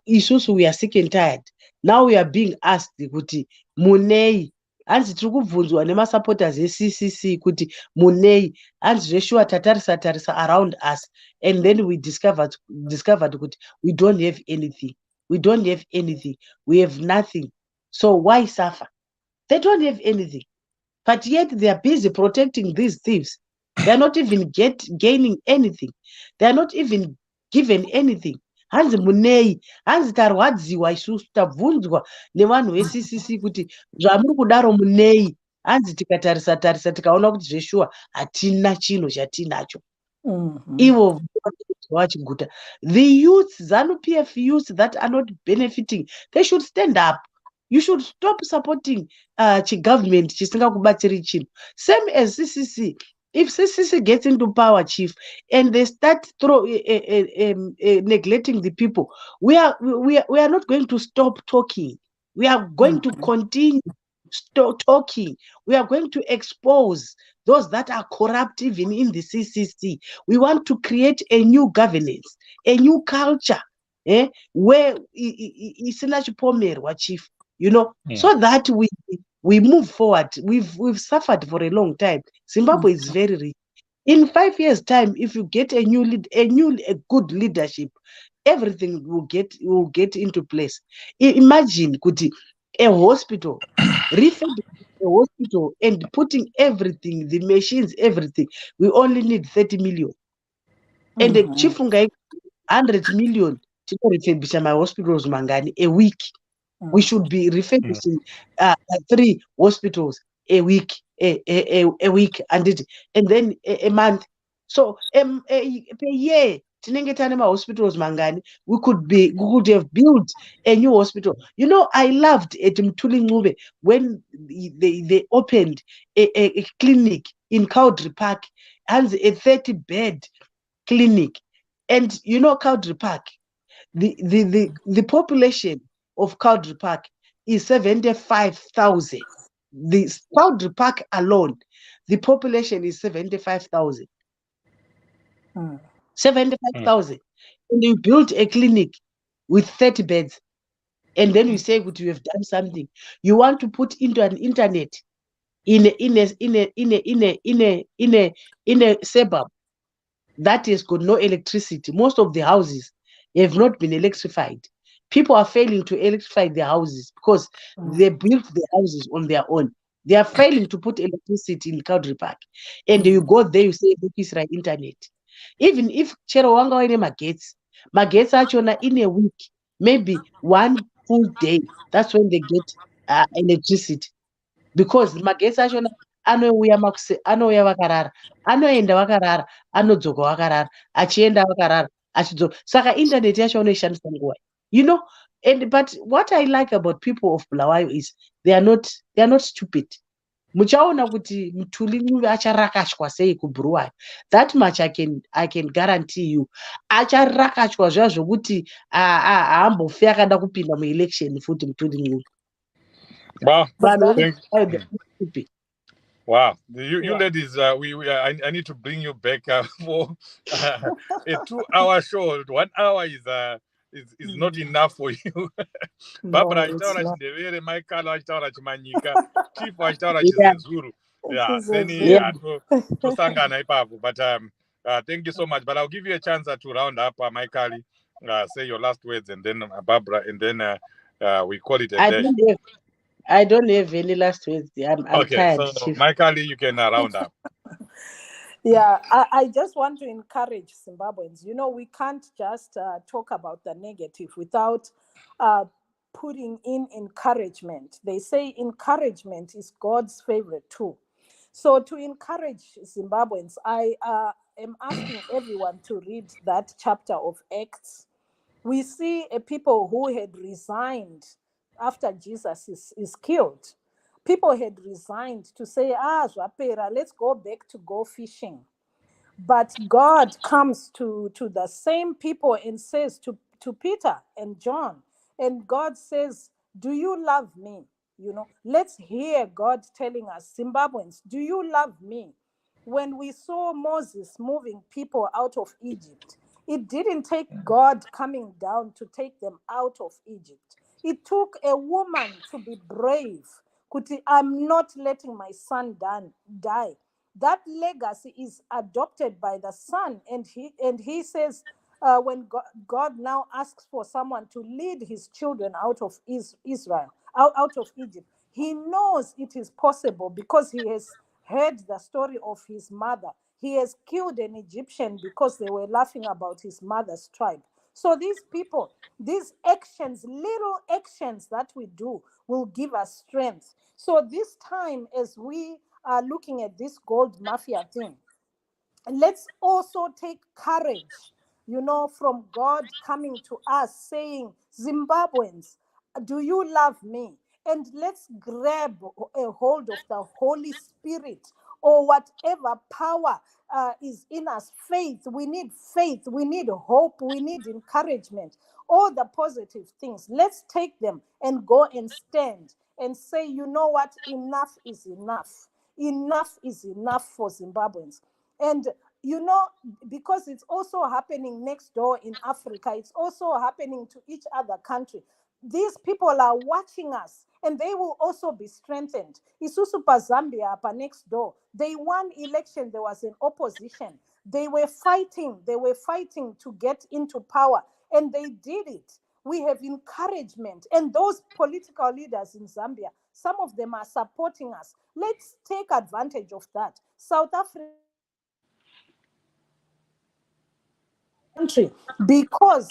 isusu we are sick and tired. Now we are being asked, Kuti, Munei, Anzi tukubvunzwa nema supporters CCC, Kuti, Munei, Anzi Joshua tarisa around us. And then we discovered, Kuti, we don't have anything. We don't have anything. We have nothing. So why suffer? They don't have anything. But yet they are busy protecting these thieves. They are not even gaining anything. They are not even given anything. Hanzi munei, hanzi tarwadziwa isusu tabvunzwa nevanhu veCCC kuti zvamuri kudaro munei. Hanzi tikatarisa tikaona kuti zveshuwa hatina chinhu chatinacho. Ivo vachiguta. The youth, ZANU-PF youth that are not benefiting, they should stand up. You should stop supporting government chisingakubatsiri chinhu. Same as CCC. If CCC gets into power, chief, and they start neglecting the people, we are not going to stop talking. We are going to continue talking. We are going to expose those that are corrupt even in the CCC. We want to create a new governance, a new culture, where isina chipomerwa, chief. You know, so that we move forward. We've suffered for a long time. Zimbabwe is very rich. In 5 years' time, if you get a good leadership, everything will get into place. Imagine, Kuti, a hospital, refurbishing a hospital and putting everything, the machines, everything. We only need 30 million. And the chief 100 million to refurbish my hospitals, Mangani, a week. We should be refurbishing 3 hospitals a week, a week, and then a month. So per year, hospitals mangani, we could have built a new hospital. You know, I loved at Mtuli when they opened a clinic in Cowdrey Park, and a 30-bed clinic. And you know, Cowdrey Park, the population of Cowdrey Park is 75,000. The Cowdrey Park alone, the population is 75,000. 75,000. And you built a clinic with 30 beds, and then you say that you have done something. You want to put into an internet in a suburb that has got no electricity. Most of the houses have not been electrified. People are failing to electrify their houses because they built their houses on their own. They are failing to put electricity in Cowdrey Park. And you go there, you say, look, it's right internet. Even if Chero Wanga ine magets actually in a week, maybe 1 full day, that's when they get electricity. Because magets actually anoenda vakarara, anodzoka vakarara, achienda vakarara, achidzoka. Saka internet yacho unoishandisa nguva. You know, but what I like about people of Bulawayo is they are not stupid. Muchaona kuti Mtuli acharakashwa sei kuBulawayo. That much I can guarantee you. Acharakashwa zvazvo kuti aambofe akada kupinda muelection futi Mtuli. Wow. Stupid. Wow, you ladies, I need to bring you back for a 2-hour show. 1 hour is not enough for you. Barbara achitaura Chindevere, Michael achitaura Chimanyika, Chief achitaura Chizezuru. Yeah, then tosangana ipapo. But Thank you so much. But I'll give you a chance to round up, Maikali. Say your last words, and then Barbara, and then we call it a day. I don't have any last words. I'm Okay, tired, so Chief. Maikali, you can round up. Yeah, I just want to encourage Zimbabweans. You know, we can't just talk about the negative without putting in encouragement. They say encouragement is God's favorite tool. So to encourage Zimbabweans, I am asking everyone to read that chapter of Acts. We see a people who had resigned after Jesus is killed. People had resigned to say, Zwapera, let's go back to go fishing. But God comes to the same people and says to Peter and John, and God says, do you love me? You know, let's hear God telling us, Zimbabweans, do you love me? When we saw Moses moving people out of Egypt, it didn't take God coming down to take them out of Egypt. It took a woman to be brave. Kuti, I'm not letting my son die. That legacy is adopted by the son, and he says, when God now asks for someone to lead his children out of Israel, out of Egypt, he knows it is possible because he has heard the story of his mother. He has killed an Egyptian because they were laughing about his mother's tribe. So these people, these actions, little actions that we do will give us strength. So this time, as we are looking at this gold mafia thing, let's also take courage, you know, from God coming to us saying, Zimbabweans, do you love me? And let's grab a hold of the Holy Spirit or whatever power is in us. Faith, we need hope, we need encouragement, all the positive things. Let's take them and go and stand and say, you know what, enough is enough. Enough is enough for Zimbabweans. And you know, because it's also happening next door in Africa, it's also happening to each other country. These people are watching us and they will also be strengthened. Isusu pa Zambia apa next door. They won election, there was an opposition. They were fighting to get into power, and they did it. We have encouragement, and those political leaders in Zambia, some of them are supporting us. Let's take advantage of that. South Africa country, because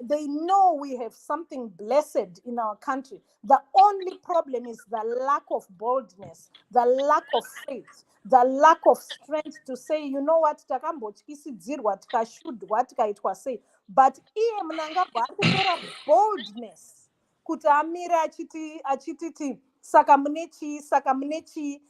they know we have something blessed in our country. The only problem is the lack of boldness, the lack of faith, the lack of strength to say, you know what, takambotyisidzirwa tikashudwa tikaitwa sei. But iye Mnangagwa ari kutora boldness kuti amire achititi saka munechi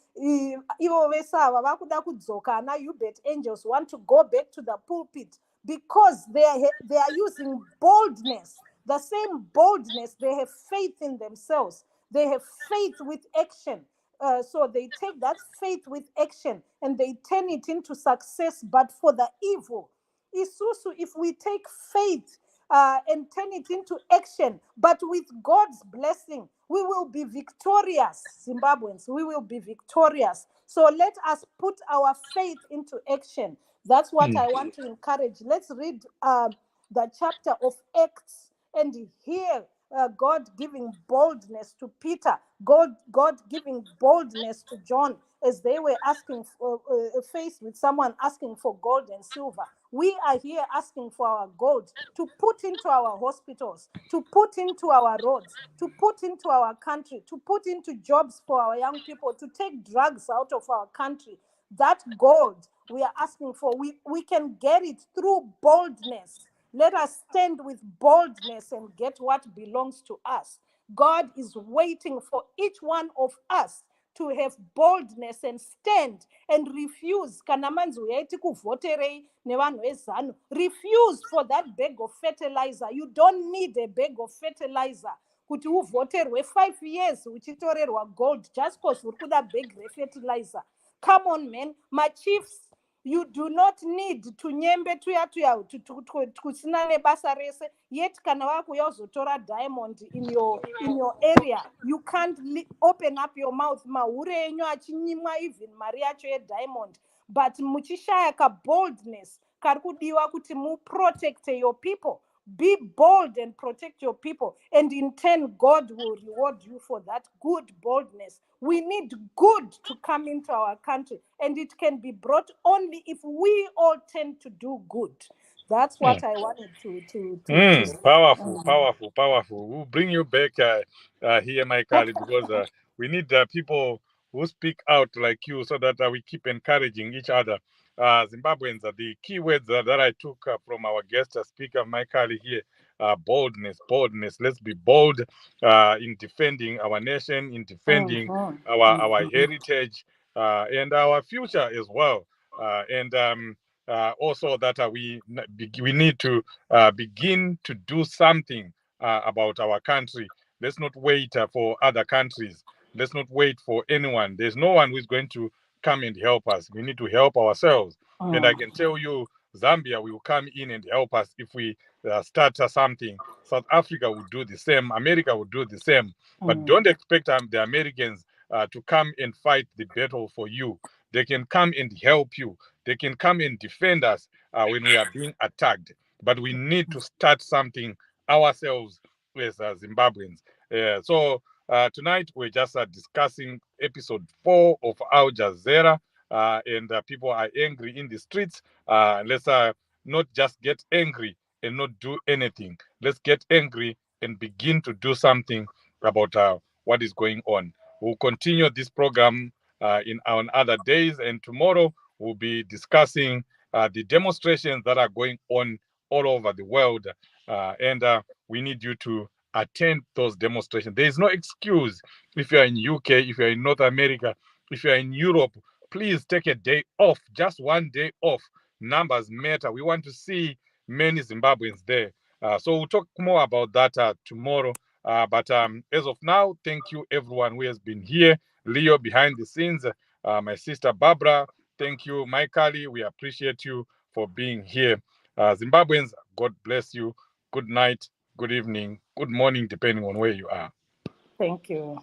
ivo vese ava vakuda kudzoka ana Hubert Angels want to go back to the pulpit because they are using boldness, the same boldness. They have faith in themselves. They have faith with action. So they take that faith with action and they turn it into success, but for the evil. Isusu, if we take faith and turn it into action, but with God's blessing, we will be victorious, Zimbabweans. We will be victorious. So let us put our faith into action. That's what I want to encourage. Let's read the chapter of Acts and hear God giving boldness to Peter, God giving boldness to John as they were asking for, faced with someone asking for gold and silver. We are here asking for our gold to put into our hospitals, to put into our roads, to put into our country, to put into jobs for our young people, to take drugs out of our country. That gold we are asking for, we can get it through boldness. Let us stand with boldness and get what belongs to us. God is waiting for each one of us to have boldness and stand and refuse. Refuse for that bag of fertilizer. You don't need a bag of fertilizer. Kuti uvoterwe 5 years uchitorerwa gold just because uri kuda bag refertilizer. Come on, man. My chiefs, you do not need to nyembe tuya kusina nebasa rese, yet kana wakuya uzotora diamond in your area. You can't open up your mouth. Mahure enyu achinyimwa even mari yacho ye diamond. but muchishaya ka boldness kari kudiwa kuti mu protect your people. Be bold and protect your people, and in turn God will reward you for that good boldness. We need good to come into our country, and it can be brought only if we all tend to do good. That's what I wanted to say. Powerful. We'll bring you back here, my colleague, because we need people who speak out like you, so that we keep encouraging each other. Zimbabweans, the key words that I took from our guest speaker, my colleague here, boldness. Let's be bold in defending our nation, in defending our heritage and our future as well. Also that we need to begin to do something about our country. Let's not wait for other countries. Let's not wait for anyone. There's no one who is going to come and help us. We need to help ourselves. And I can tell you, Zambia will come in and help us if we start something. South Africa will do the same. America will do the same. But don't expect the Americans to come and fight the battle for you. They can come and help you. They can come and defend us when we are being attacked. But we need to start something ourselves as Zimbabweans. So tonight we're just discussing episode 4 of Al Jazeera, and people are angry in the streets. Let's not just get angry and not do anything. Let's get angry and begin to do something about what is going on. We'll continue this program on other days, and tomorrow we'll be discussing the demonstrations that are going on all over the world, and we need you to attend those demonstrations. There is no excuse. If you're in UK, if you're in North America, if you're in Europe, please take a day off, just one day off. Numbers matter. We want to see many Zimbabweans there. So we'll talk more about that tomorrow. But as of now, thank you everyone who has been here. Leo behind the scenes, my sister Barbara, thank you. Michaeli, we appreciate you for being here. Zimbabweans, God bless you. Good night, good evening, good morning, depending on where you are. Thank you.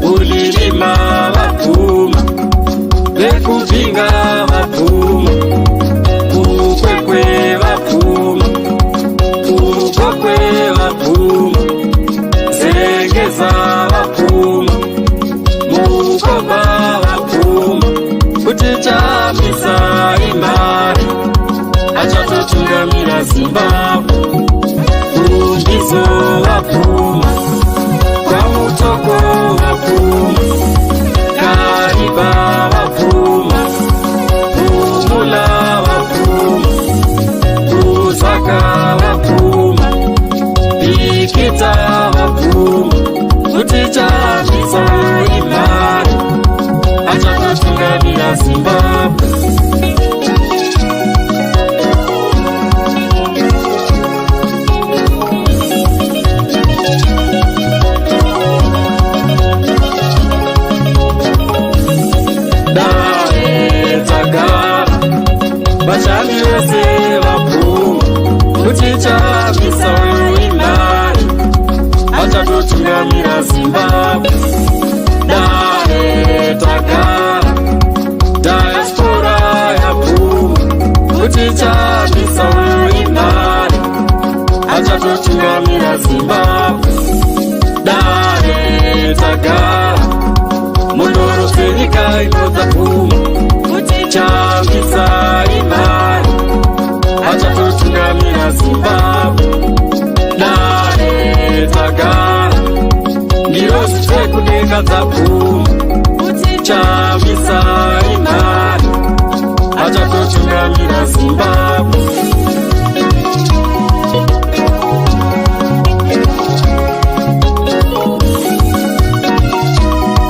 Ulilima vapfuma vekubvinga vapfuma ukwekwe vapfuma ukokwe vapfuma zengeza vapfuma mukomba vapfuma kuti chamisa imari achatotungamira Zimbabwe kundizo vapfuma kwamutoko vapfuma kariba vapfuma umula vapfuma usaka vapfuma bikita vapfuma kuti chamisa imari achatotungamira Zimbabwe. Vashandi vese vapfuma kuti chamisa imari achatotungamira Zimbabwe. Dare tagara diaspora yapfuma kuti chamisa imari achatotungamira Zimbabwe. Dare tagara mundorose nyika inopfuma kuti chamisa imari achatotungamira Zimbabwe. Dare tagara ndirozi dzekudenga dzapfuma kuti chamisa imari achatotungamira Zimbabwe.